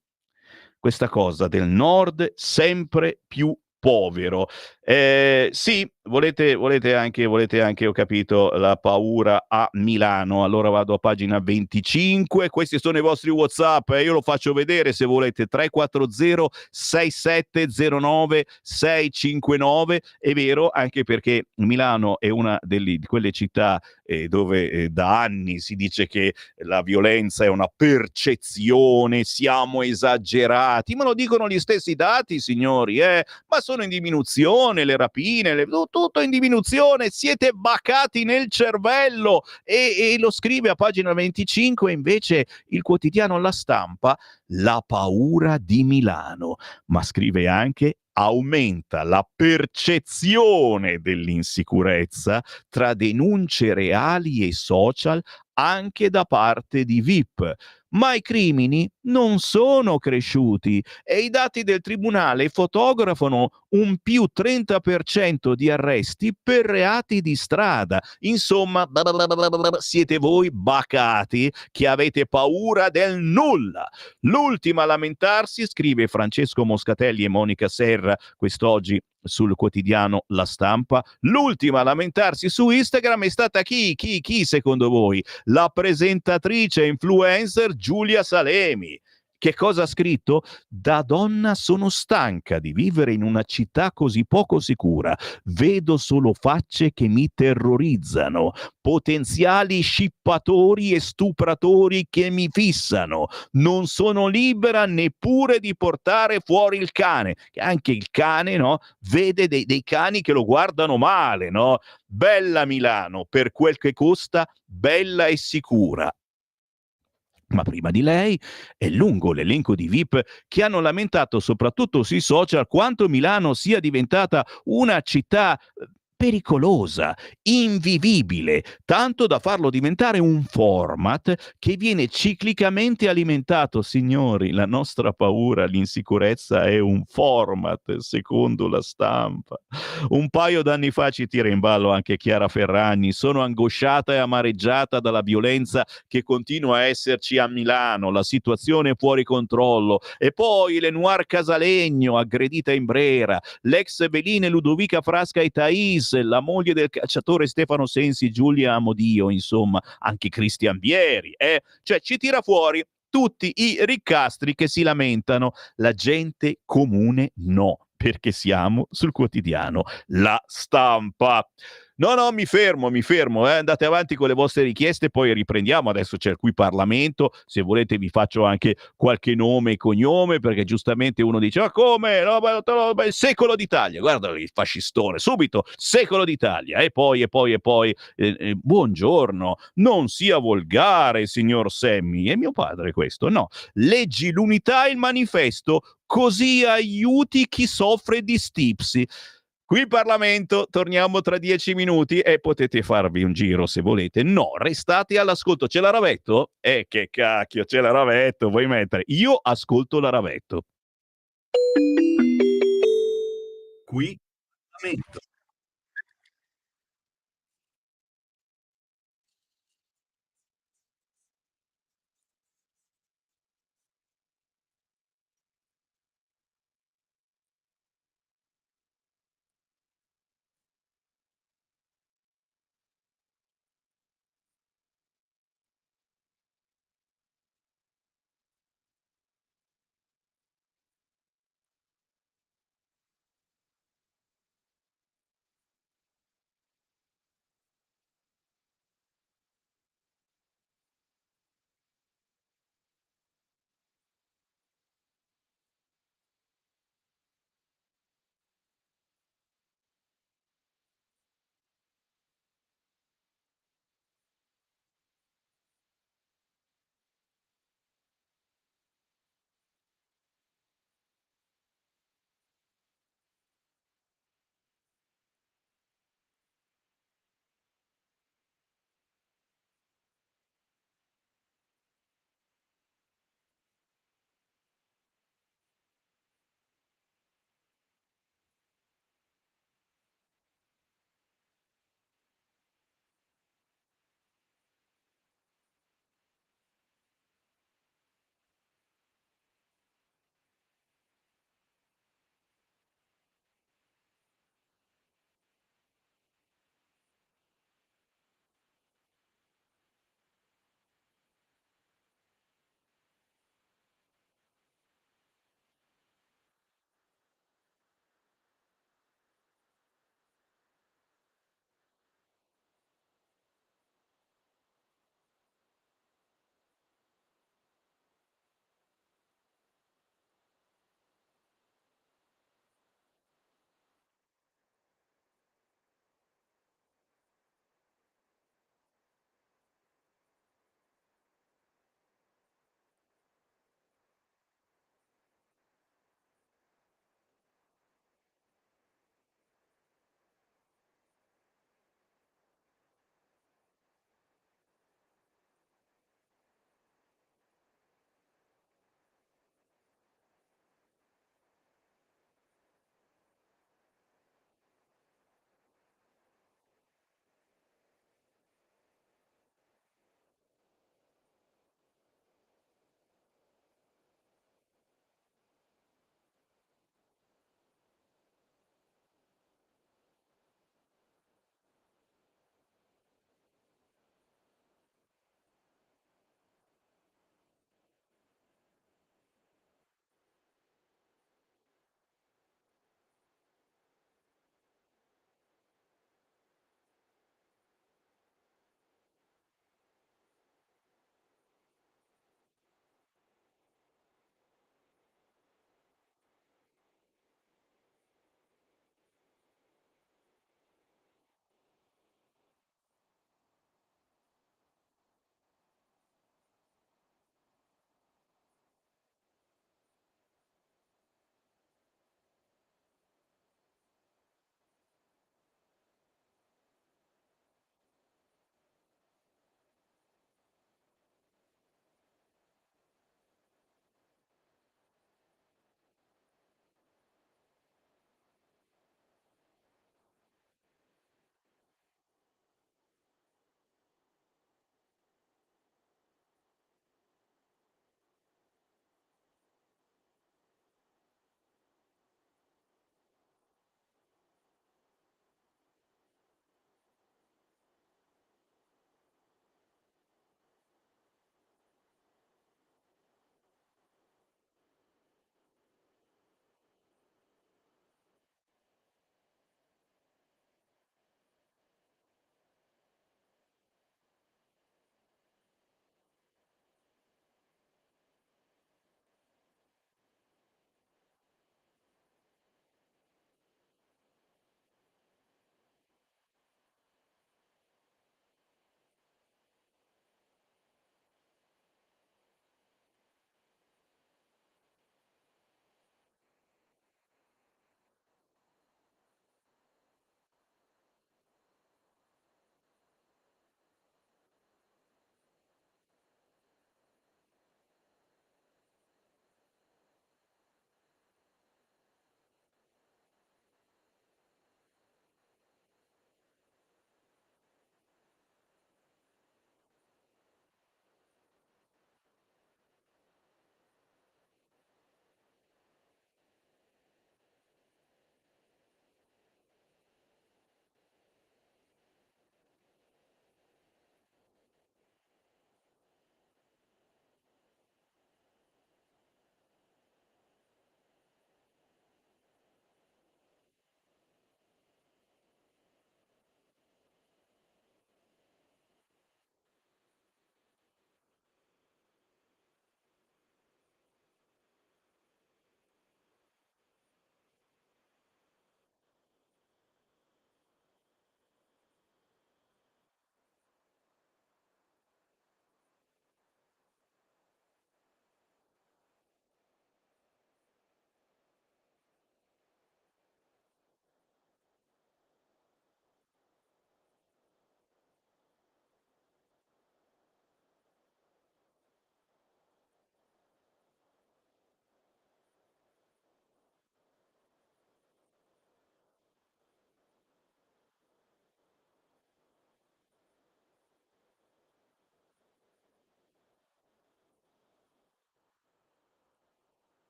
questa cosa del nord sempre più povero. Sì, volete anche, ho capito, la paura a Milano. Allora vado a pagina 25. Questi sono i vostri WhatsApp e io lo faccio vedere se volete. 340 6709 659. È vero, anche perché Milano è una di quelle città dove da anni si dice che la violenza è una percezione, siamo esagerati, ma lo dicono gli stessi dati, signori, ma sono in diminuzione le rapine, tutto in diminuzione, siete bacati nel cervello, e lo scrive a pagina 25 invece il quotidiano La Stampa, la paura di Milano, ma scrive anche aumenta la percezione dell'insicurezza tra denunce reali e social anche da parte di VIP. Ma i crimini non sono cresciuti e i dati del tribunale fotografano un più 30% di arresti per reati di strada. Insomma, siete voi bacati che avete paura del nulla. L'ultima a lamentarsi, scrive Francesco Moscatelli e Monica Serra quest'oggi sul quotidiano La Stampa, l'ultima a lamentarsi su Instagram è stata chi secondo voi? La presentatrice influencer Giulia Salemi. Che cosa ha scritto? Da donna sono stanca di vivere in una città così poco sicura. Vedo solo facce che mi terrorizzano, potenziali scippatori e stupratori che mi fissano. Non sono libera neppure di portare fuori il cane. Anche il cane, no? Vede dei cani che lo guardano male, no? Bella Milano, per quel che costa, bella e sicura. Ma prima di lei è lungo l'elenco di VIP che hanno lamentato soprattutto sui social quanto Milano sia diventata una città pericolosa, invivibile, tanto da farlo diventare un format che viene ciclicamente alimentato. Signori, la nostra paura, l'insicurezza è un format, secondo La Stampa. Un paio d'anni fa ci tira in ballo anche Chiara Ferragni. Sono angosciata e amareggiata dalla violenza che continua a esserci a Milano, la situazione è fuori controllo. E poi Lenoir Casalegno, aggredita in Brera, l'ex Beline Ludovica Frasca e Thais, la moglie del calciatore Stefano Sensi, Giulia Amodio, insomma, anche Cristian Vieri, cioè ci tira fuori tutti i riccastri che si lamentano, la gente comune no, perché siamo sul quotidiano La Stampa. No, mi fermo, andate avanti con le vostre richieste, poi riprendiamo, adesso c'è il qui Parlamento, se volete vi faccio anche qualche nome e cognome, perché giustamente uno dice, ma come, no, il secolo d'Italia, guarda il fascistone, subito, secolo d'Italia, e poi, buongiorno, non sia volgare, signor Semmi, è mio padre questo, no, leggi l'unità e il manifesto, così aiuti chi soffre di stipsi. Qui Parlamento, torniamo tra 10 minuti e potete farvi un giro se volete. No, restate all'ascolto. C'è la Ravetto? Che cacchio, c'è la Ravetto, vuoi mettere? Io ascolto la Ravetto. Qui Parlamento.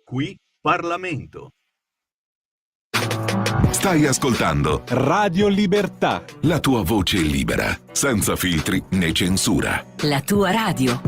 Qui Parlamento. Stai ascoltando Radio Libertà. la tua voce libera, senza filtri né censura. La tua radio.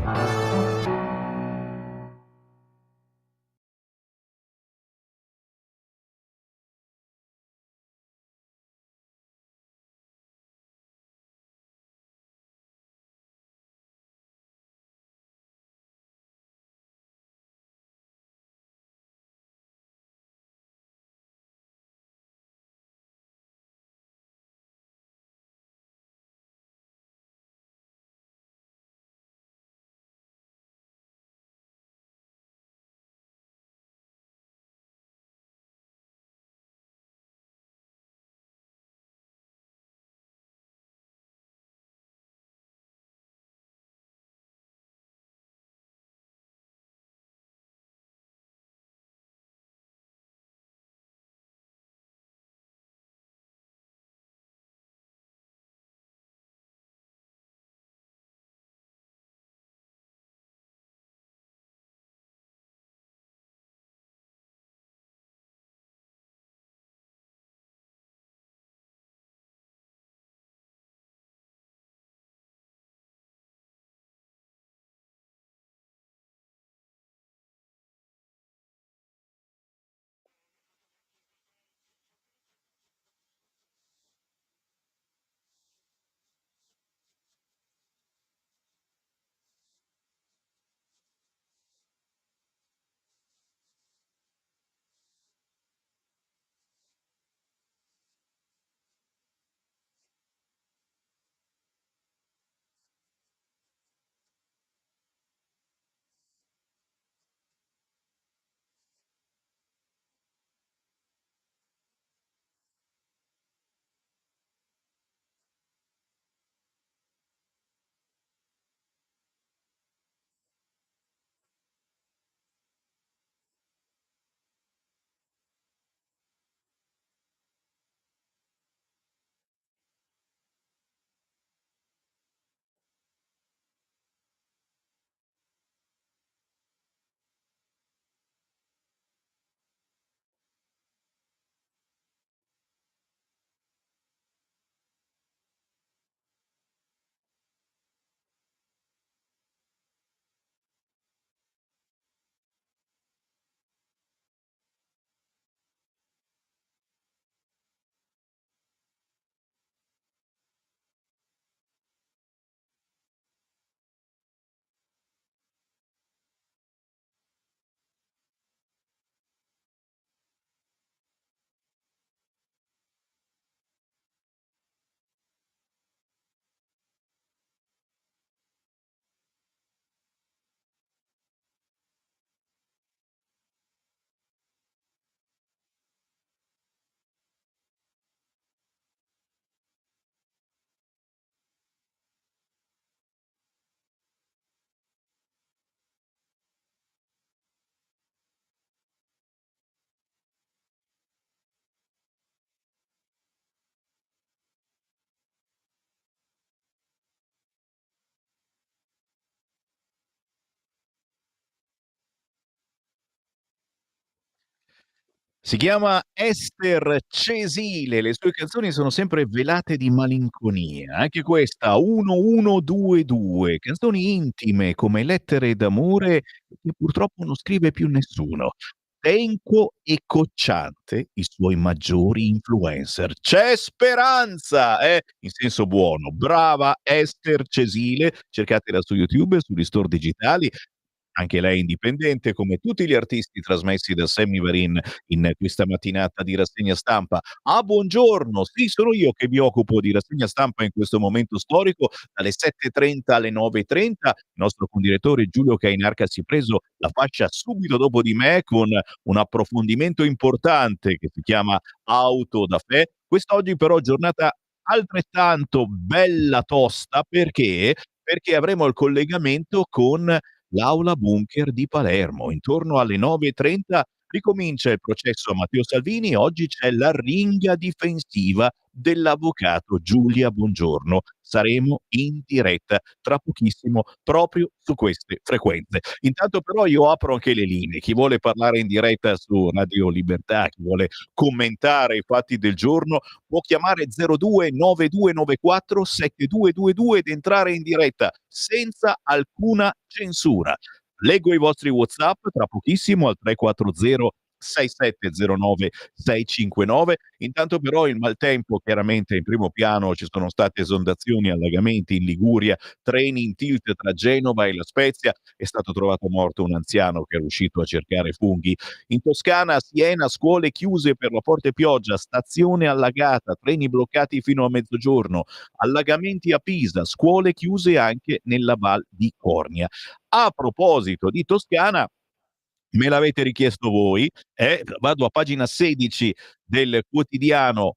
Si chiama Ester Cesile, le sue canzoni sono sempre velate di malinconia. Anche questa 1122, canzoni intime come lettere d'amore che purtroppo non scrive più nessuno. Tenco e Cocciante, i suoi maggiori influencer. C'è speranza, in senso buono. Brava Ester Cesile, cercatela su YouTube e sugli store digitali. Anche lei indipendente, come tutti gli artisti trasmessi da Sammy Varin in questa mattinata di rassegna stampa. Ah, buongiorno, sì, sono io che mi occupo di rassegna stampa in questo momento storico, dalle 7:30 alle 9:30. Il nostro condirettore Giulio Cainarca si è preso la fascia subito dopo di me con un approfondimento importante che si chiama Auto da Fè. Quest'oggi però giornata altrettanto bella tosta perché avremo il collegamento con l'Aula Bunker di Palermo. Intorno alle 9:30 ricomincia il processo a Matteo Salvini. Oggi c'è l'arringa difensiva dell'avvocato Giulia Bongiorno. Saremo in diretta tra pochissimo proprio su queste frequenze. Intanto però io apro anche le linee. Chi vuole parlare in diretta su Radio Libertà, chi vuole commentare i fatti del giorno, può chiamare 02 9294 7222 ed entrare in diretta senza alcuna censura. Leggo i vostri WhatsApp tra pochissimo al 340 6709 659. Intanto però il maltempo, chiaramente in primo piano ci sono state esondazioni, allagamenti in Liguria, treni in tilt tra Genova e La Spezia, è stato trovato morto un anziano che era uscito a cercare funghi. In Toscana, a Siena, scuole chiuse per la forte pioggia, stazione allagata, treni bloccati fino a mezzogiorno, allagamenti a Pisa, scuole chiuse anche nella Val di Cornia. A proposito di Toscana, me l'avete richiesto voi, vado a pagina 16 del quotidiano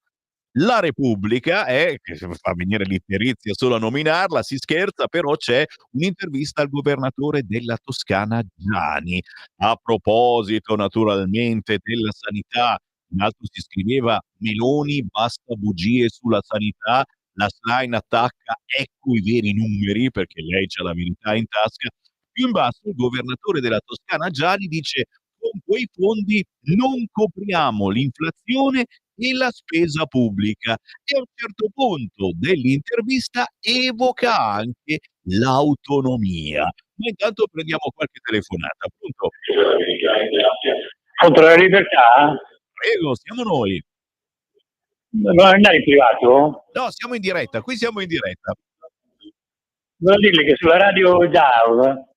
La Repubblica, che fa venire l'imperizia solo a nominarla, si scherza, però c'è un'intervista al governatore della Toscana Giani. A proposito naturalmente della sanità, in alto si scriveva Meloni, basta bugie sulla sanità, la Schlein attacca, ecco i veri numeri, perché lei c'ha la verità in tasca. Più in basso il governatore della Toscana Giani dice: con quei fondi non copriamo l'inflazione e la spesa pubblica. E a un certo punto dell'intervista evoca anche l'autonomia. Ma intanto prendiamo qualche telefonata. Pronto? Contro la libertà? Prego, siamo noi. Non andare in privato? No, siamo in diretta, qui siamo in diretta. Volevo dirle che sulla radio DAV,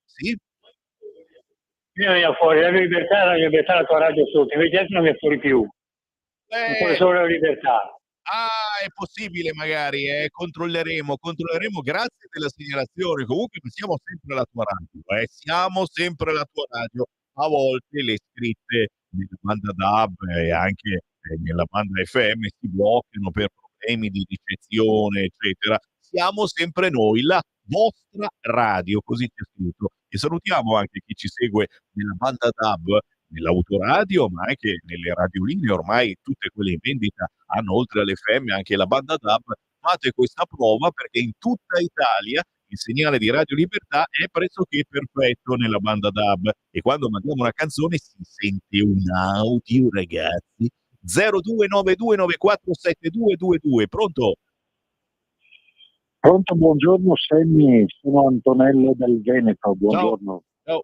Sì? io non fuori la libertà la tua radio sotto, invece non mi è fuori più. Non solo la libertà. Ah, è possibile magari, controlleremo. Grazie della segnalazione. Comunque siamo sempre la tua radio, siamo sempre la tua radio. A volte le scritte nella banda DAB e anche nella banda FM si bloccano per problemi di ricezione, eccetera. Siamo sempre noi, la vostra radio, così c'è scritto. E salutiamo anche chi ci segue nella banda DAB, nell'autoradio, ma anche nelle radiolinee. Ormai tutte quelle in vendita hanno, oltre all'FM, anche la banda DAB. Fate questa prova, perché in tutta Italia il segnale di Radio Libertà è pressoché perfetto nella banda DAB, e quando mandiamo una canzone si sente un audio, ragazzi. 0292947222. Pronto? Pronto, buongiorno Sammy, sono Antonello del Veneto, buongiorno. Ciao.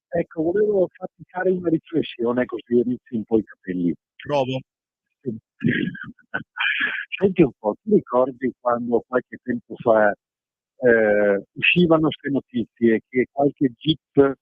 Ecco, volevo farti fare una riflessione così inizi un po' i capelli. Provo. Senti un po', ti ricordi quando qualche tempo fa uscivano queste notizie che qualche GIP,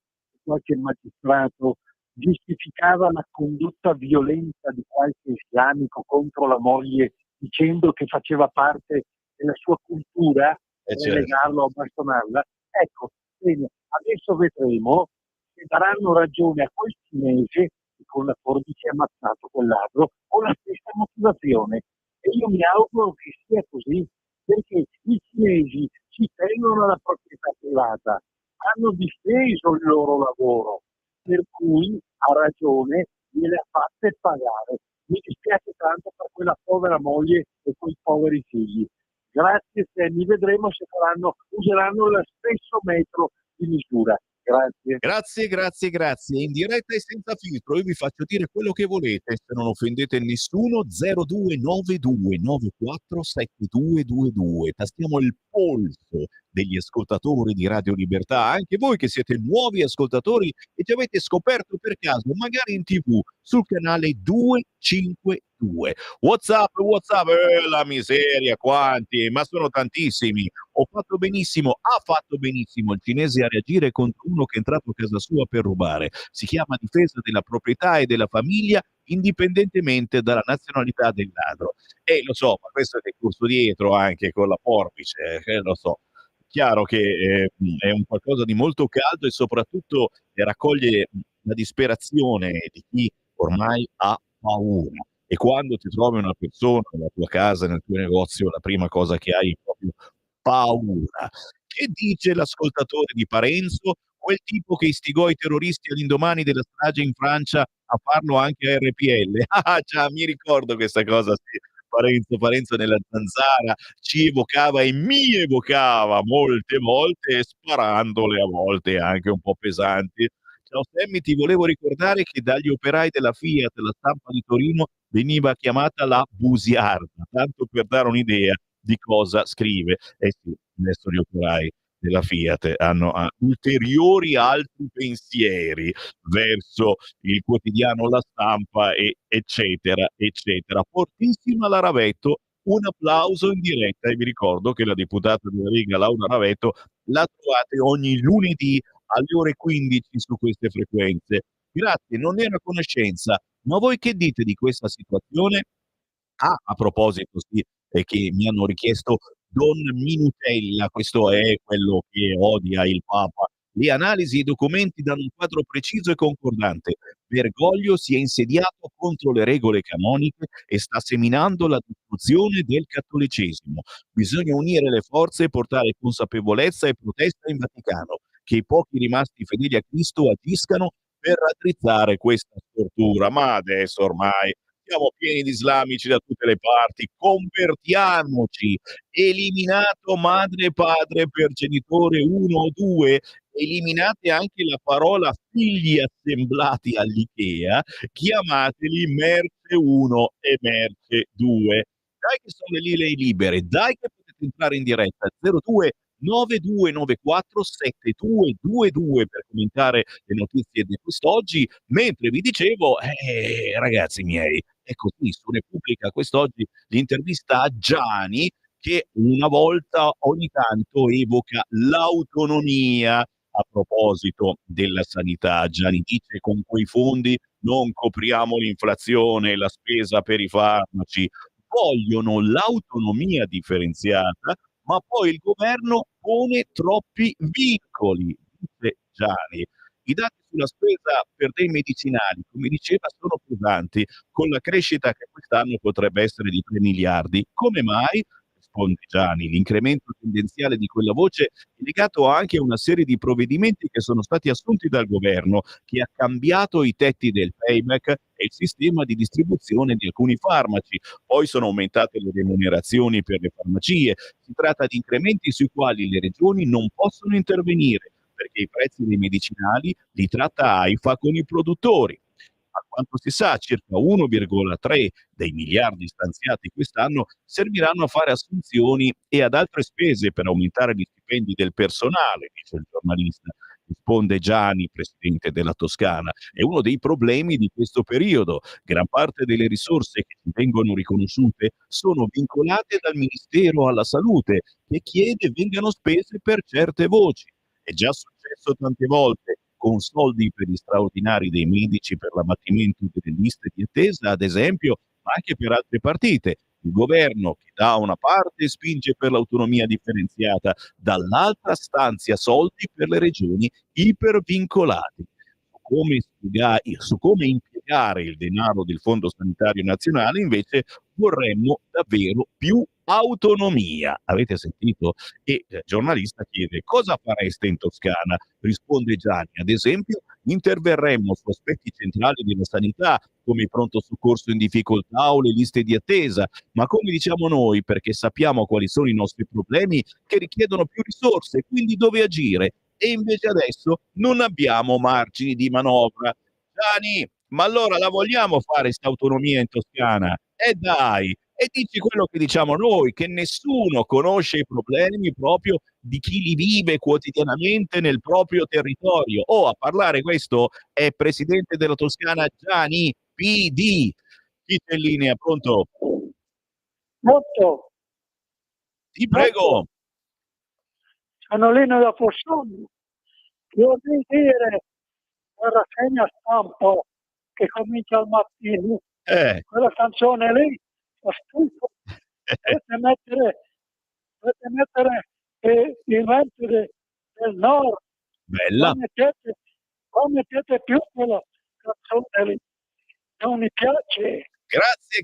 qualche magistrato giustificava la condotta violenta di qualche islamico contro la moglie dicendo che faceva parte della sua cultura, legarlo o bastonarla? Ecco, bene, adesso vedremo se daranno ragione a quel cinese che con la forbice ha ammazzato quel ladro con la stessa motivazione. E io mi auguro che sia così, perché i cinesi ci tengono alla proprietà privata, hanno difeso il loro lavoro, per cui ha ragione, gliele ha fatte pagare. Mi dispiace tanto per quella povera moglie e quei poveri figli. Grazie Sammy, vedremo se useranno lo stesso metro di misura. Grazie. In diretta e senza filtro, io vi faccio dire quello che volete, se non offendete nessuno. 0292947222. Tastiamo il polso degli ascoltatori di Radio Libertà, anche voi che siete nuovi ascoltatori e ci avete scoperto per caso, magari in TV, sul canale 252. WhatsApp, la miseria, quanti, ma sono tantissimi. Ha fatto benissimo il cinese a reagire contro uno che è entrato a casa sua per rubare. Si chiama difesa della proprietà e della famiglia, indipendentemente dalla nazionalità del ladro. E lo so, ma questo è corso dietro anche con la forbice, lo so. Chiaro che è un qualcosa di molto caldo e soprattutto raccoglie la disperazione di chi ormai ha paura. E quando ti trovi una persona nella tua casa, nel tuo negozio, la prima cosa che hai è proprio paura. Che dice l'ascoltatore di Parenzo? Quel tipo che istigò i terroristi all'indomani della strage in Francia a farlo anche a RPL. Ah, già, mi ricordo questa cosa, sì. Parenzo nella zanzara ci evocava e mi evocava molte volte, sparandole a volte anche un po' pesanti. Ciao Sammy, ti volevo ricordare che dagli operai della Fiat, la stampa di Torino veniva chiamata la busiarda, tanto per dare un'idea di cosa scrive. Eh sì, adesso gli operai della Fiat hanno ulteriori altri pensieri verso il quotidiano La Stampa e eccetera, eccetera. Fortissima la Ravetto, un applauso in diretta e vi ricordo che la deputata della Lega Laura Ravetto la trovate ogni lunedì alle ore 15 su queste frequenze. Grazie, non ne ero a conoscenza, ma voi che dite di questa situazione? Ah, a proposito, sì, che mi hanno richiesto Don Minutella, questo è quello che odia il Papa. Le analisi e i documenti danno un quadro preciso e concordante. Bergoglio si è insediato contro le regole canoniche e sta seminando la distruzione del cattolicesimo. Bisogna unire le forze e portare consapevolezza e protesta in Vaticano, che i pochi rimasti fedeli a Cristo agiscano per raddrizzare questa stortura. Ma adesso ormai siamo pieni di islamici da tutte le parti, convertiamoci, eliminato madre e padre per genitore 1 o 2, eliminate anche la parola figli assemblati all'Ikea, chiamateli merce 1 e merce 2. Dai che sono le linee libere, dai che potete entrare in diretta, 02 9294 7222 per commentare le notizie di quest'oggi, mentre vi dicevo, ragazzi miei, è così, su Repubblica quest'oggi l'intervista a Giani che una volta ogni tanto evoca l'autonomia a proposito della sanità. Giani dice: con quei fondi non copriamo l'inflazione e la spesa per i farmaci. Vogliono l'autonomia differenziata, ma poi il governo pone troppi vincoli, dice Giani. I dati sulla spesa per dei medicinali, come diceva, sono pesanti, con la crescita che quest'anno potrebbe essere di 3 miliardi. Come mai? Risponde Giani, l'incremento tendenziale di quella voce è legato anche a una serie di provvedimenti che sono stati assunti dal governo, che ha cambiato i tetti del payback e il sistema di distribuzione di alcuni farmaci. Poi sono aumentate le remunerazioni per le farmacie. Si tratta di incrementi sui quali le regioni non possono intervenire, perché i prezzi dei medicinali li tratta AIFA con i produttori. A quanto si sa, circa 1,3 dei miliardi stanziati quest'anno serviranno a fare assunzioni e ad altre spese per aumentare gli stipendi del personale, dice il giornalista. Risponde Giani, presidente della Toscana. È uno dei problemi di questo periodo. Gran parte delle risorse che ci vengono riconosciute sono vincolate dal Ministero alla Salute, che chiede vengano spese per certe voci. È già successo tante volte, con soldi per gli straordinari dei medici per l'abbattimento delle liste di attesa, ad esempio, ma anche per altre partite. Il governo che da una parte spinge per l'autonomia differenziata, dall'altra stanzia soldi per le regioni ipervincolate. Su come impiegare il denaro del Fondo Sanitario Nazionale, invece, vorremmo davvero più autonomia. Avete sentito? E il giornalista chiede: cosa fareste in Toscana? Risponde Gianni: ad esempio, interverremmo su aspetti centrali della sanità, come il pronto soccorso in difficoltà o le liste di attesa, ma come diciamo noi, perché sappiamo quali sono i nostri problemi che richiedono più risorse, quindi dove agire. E invece adesso non abbiamo margini di manovra. Gianni, ma allora la vogliamo fare sta autonomia in Toscana? E dai, e dici quello che diciamo noi, che nessuno conosce i problemi proprio di chi li vive quotidianamente nel proprio territorio. Oh, a parlare questo è presidente della Toscana Gianni, PD. Chi c'è in linea? Pronto? Molto, Ti prego. sono Lino da Fossano. Vorrei dire la rassegna stampa che comincia al mattino. Quella canzone lì, fa schifo. Dovete mettere il vento del nord. Bella. Qua mettete più quella canzone lì. Non mi piace. Grazie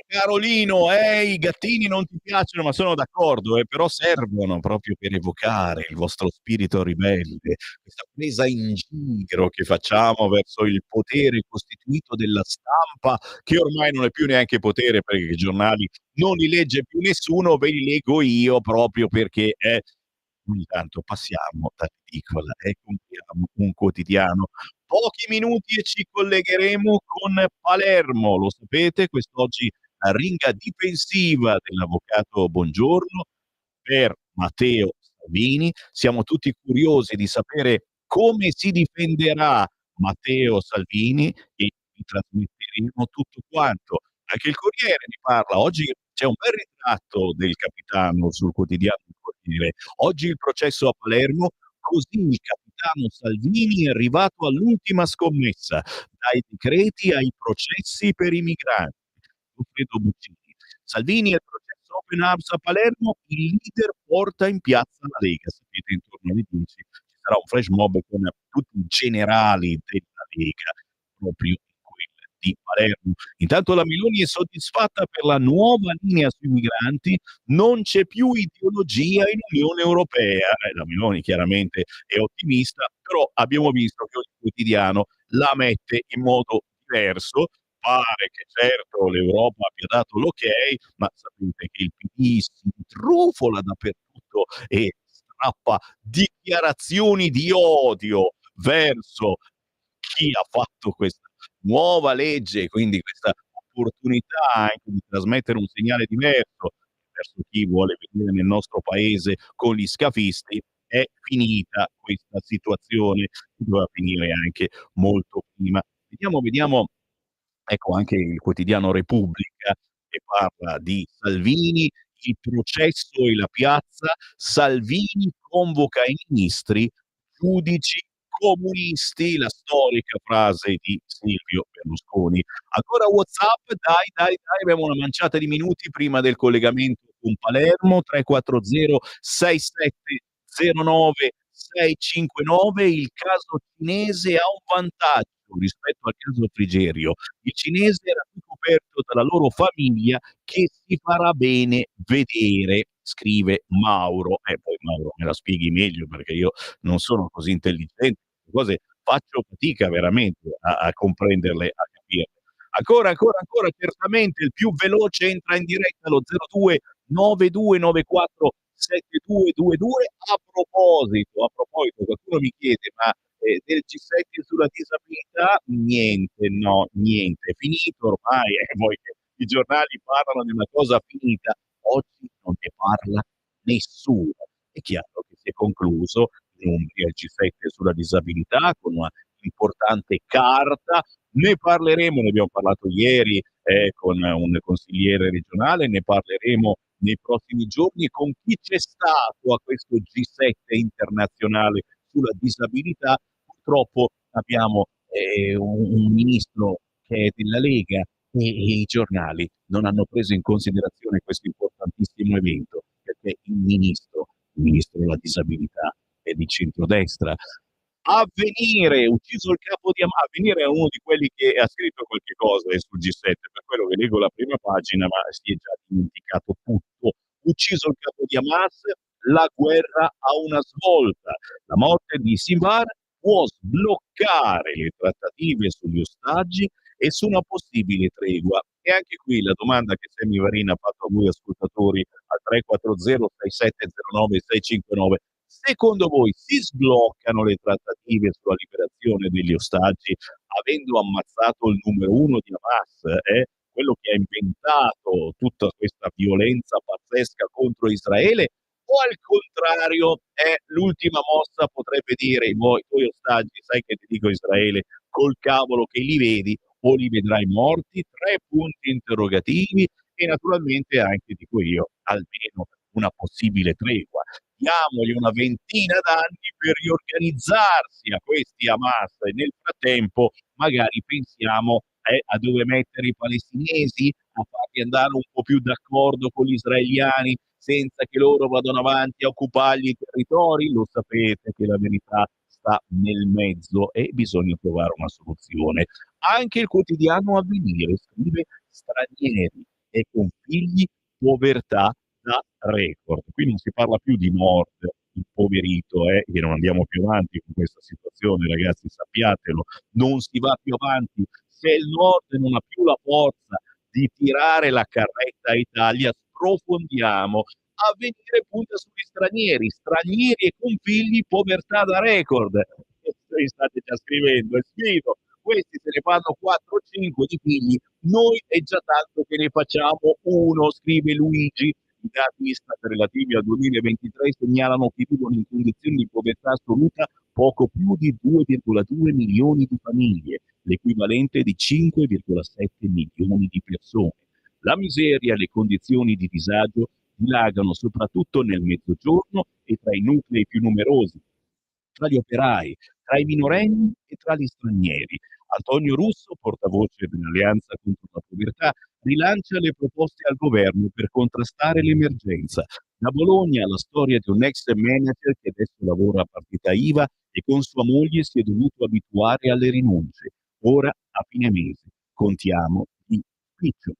Carolino, i gattini non ti piacciono, ma sono d'accordo, però servono proprio per evocare il vostro spirito ribelle, questa presa in giro che facciamo verso il potere costituito della stampa, che ormai non è più neanche potere perché i giornali non li legge più nessuno, ve li leggo io proprio perché ogni tanto passiamo dall'edicola e compriamo un quotidiano. Pochi minuti e ci collegheremo con Palermo, lo sapete, quest'oggi la ringa difensiva dell'avvocato Bongiorno per Matteo Salvini. Siamo tutti curiosi di sapere come si difenderà Matteo Salvini e vi trasmetteremo tutto quanto. Anche il Corriere ne parla. Oggi c'è un bel ritratto del capitano sul quotidiano Il Corriere. Oggi il processo a Palermo, così il capitano Salvini è arrivato all'ultima scommessa, dai decreti ai processi per i migranti. Goffredo Buccini. Salvini e il processo Open Arms a Palermo, il leader porta in piazza la Lega. Sapete, intorno alle 10 ci sarà un flash mob con tutti i generali della Lega, proprio in quel di Palermo. Intanto la Meloni è soddisfatta per la nuova linea sui migranti, non c'è più ideologia in Unione Europea. La Meloni chiaramente è ottimista, però abbiamo visto che ogni quotidiano la mette in modo diverso. Pare che certo l'Europa abbia dato l'ok, ma sapete che il PD si intrufola dappertutto e strappa dichiarazioni di odio verso chi ha fatto questa nuova legge, quindi questa opportunità anche di trasmettere un segnale diverso verso chi vuole venire nel nostro paese con gli scafisti. È finita questa situazione, doveva finire anche molto prima. Vediamo ecco anche il quotidiano Repubblica che parla di Salvini, il processo e la piazza, Salvini convoca i ministri, giudici comunisti, la storica frase di Silvio Berlusconi. Ancora WhatsApp, dai, abbiamo una manciata di minuti prima del collegamento con Palermo, 340 6709 659, il caso cinese ha un vantaggio rispetto al caso Frigerio. Il cinese era più coperto dalla loro famiglia che si farà bene vedere, scrive Mauro. Poi Mauro me la spieghi meglio perché io non sono così intelligente, queste cose faccio fatica veramente a comprenderle, a capirle. Ancora, certamente il più veloce entra in diretta allo 02 9294 7222. A proposito, qualcuno mi chiede, ma del G7 sulla disabilità, niente, è finito ormai, voi i giornali parlano di una cosa finita, oggi non ne parla nessuno. È chiaro che si è concluso in Umbria il G7 sulla disabilità con una importante carta, ne parleremo, ne abbiamo parlato ieri con un consigliere regionale, ne parleremo nei prossimi giorni con chi c'è stato a questo G7 internazionale sulla disabilità. Purtroppo abbiamo un ministro che è della Lega e i giornali non hanno preso in considerazione questo importantissimo evento perché il ministro della disabilità è di centrodestra. Avvenire, ucciso il capo di Hamas. Avvenire è uno di quelli che ha scritto qualche cosa sul G7, per quello che leggo la prima pagina, ma si è già dimenticato tutto. Ucciso il capo di Hamas, la guerra ha una svolta. La morte di Sinvar può sbloccare le trattative sugli ostaggi e su una possibile tregua. E anche qui la domanda che Sammy Varin ha fatto a voi ascoltatori al 340 6709 659: secondo voi si sbloccano le trattative sulla liberazione degli ostaggi avendo ammazzato il numero uno di Hamas, quello che ha inventato tutta questa violenza pazzesca contro Israele, o al contrario l'ultima mossa potrebbe dire i tuoi ostaggi, sai che ti dico Israele, col cavolo che li vedi o li vedrai morti? 3 punti interrogativi e naturalmente anche, dico io, almeno una possibile tregua. Diamogli una ventina d'anni per riorganizzarsi a questi Hamas e nel frattempo magari pensiamo a dove mettere i palestinesi, a farli andare un po' più d'accordo con gli israeliani senza che loro vadano avanti a occupargli i territori. Lo sapete che la verità sta nel mezzo e bisogna trovare una soluzione. Anche il quotidiano Avvenire scrive stranieri e con figli, povertà da record. Qui non si parla più di nord impoverito, che non andiamo più avanti con questa situazione, ragazzi, sappiatelo, non si va più avanti. Se il nord non ha più la forza di tirare la carretta a Italia, sprofondiamo. A venire punta sugli stranieri e con figli, povertà da record. E voi state già scrivendo, e sfido, questi se ne fanno 4-5 di figli, noi è già tanto che ne facciamo uno, scrive Luigi. I dati Istat relativi al 2023 segnalano che vivono in condizioni di povertà assoluta poco più di 2,2 milioni di famiglie, l'equivalente di 5,7 milioni di persone. La miseria e le condizioni di disagio dilagano soprattutto nel mezzogiorno e tra i nuclei più numerosi, tra gli operai, tra i minorenni e tra gli stranieri. Antonio Russo, portavoce dell'Alleanza contro la povertà, rilancia le proposte al governo per contrastare l'emergenza. Da Bologna la storia di un ex manager che adesso lavora a partita IVA e con sua moglie si è dovuto abituare alle rinunce. Ora, a fine mese, contiamo di spiccioli.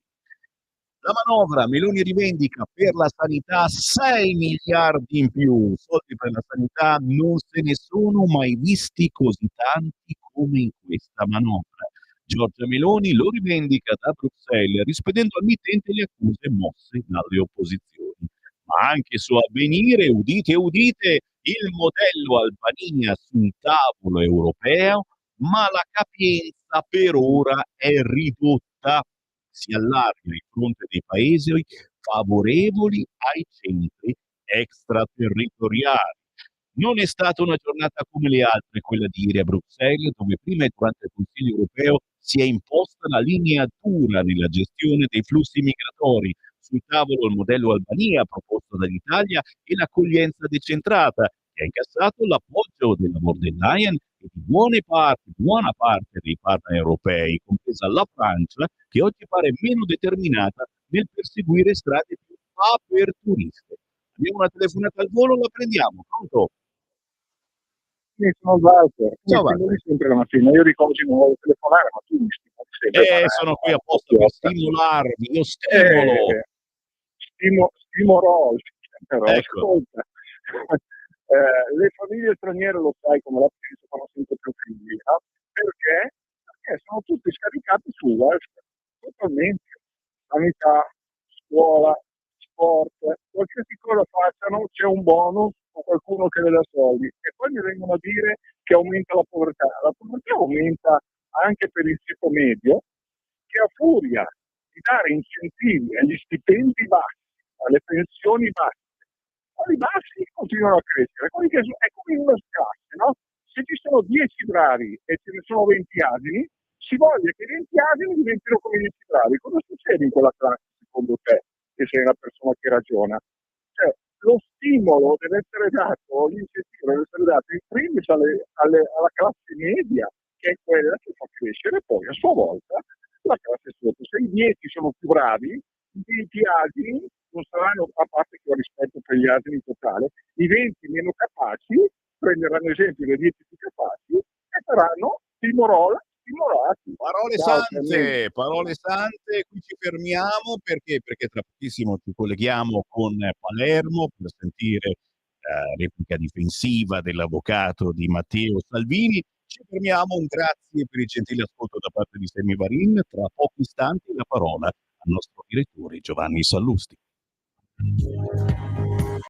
La manovra Meloni rivendica per la sanità 6 miliardi in più. Soldi per la sanità non se ne sono mai visti così tanti come in questa manovra. Giorgia Meloni lo rivendica da Bruxelles, rispedendo al mittente le accuse mosse dalle opposizioni. Ma anche su Avvenire, udite udite, il modello Albania sul tavolo europeo, ma la capienza per ora è ridotta. Si allarga il fronte dei paesi favorevoli ai centri extraterritoriali. Non è stata una giornata come le altre, quella di ieri a Bruxelles, dove prima e durante il Consiglio europeo si è imposta la lineatura nella gestione dei flussi migratori. Sul tavolo il modello Albania proposto dall'Italia e l'accoglienza decentrata, che ha incassato l'appoggio della von der Leyen e di buona parte dei partner europei, compresa la Francia, che oggi pare meno determinata nel perseguire strade più aperturiste. Abbiamo una telefonata al volo, la prendiamo. Pronto? Sì, sono Walter. Ciao, Mi Walter. sempre la mattina. Io ricordo di non voglio telefonare, ma tu mi stimoli sempre. Sono qui apposta per stimolarvi, io stimolo. Stimolo, però Ecco. ascolta. Le famiglie straniere, lo sai come la pensano, fanno sempre più figli, no? Perché? Perché sono tutti scaricati sul welfare, totalmente. Sanità, scuola, sport, qualsiasi cosa facciano c'è un bonus o qualcuno che le dà soldi. E poi mi vengono a dire che aumenta la povertà. La povertà aumenta anche per il ceto medio, che a furia di dare incentivi agli stipendi bassi, alle pensioni basse, quelli bassi continuano a crescere, quelli che è come in una classe, no? Se ci sono 10 bravi e ce ne sono 20 asini, si voglia che i 20 asini diventino come i 10 bravi. Cosa succede in quella classe, secondo te, che sei una persona che ragiona? Cioè, lo stimolo deve essere dato, l'incentivo deve essere dato in primis alla classe media, che è quella che fa crescere poi a sua volta la classe sotto. Se i 10 sono più bravi, i 20 asini non saranno, a parte che ho rispetto per gli asini in totale, i 20 meno capaci prenderanno esempio dei 10 più capaci e saranno stimolati. Parole sante, qui ci fermiamo perché tra pochissimo ci colleghiamo con Palermo per sentire replica difensiva dell'avvocato di Matteo Salvini. Ci fermiamo, un grazie per il gentile ascolto da parte di Sammy Varin. Tra pochi istanti la parola al nostro direttore Giovanni Sallusti.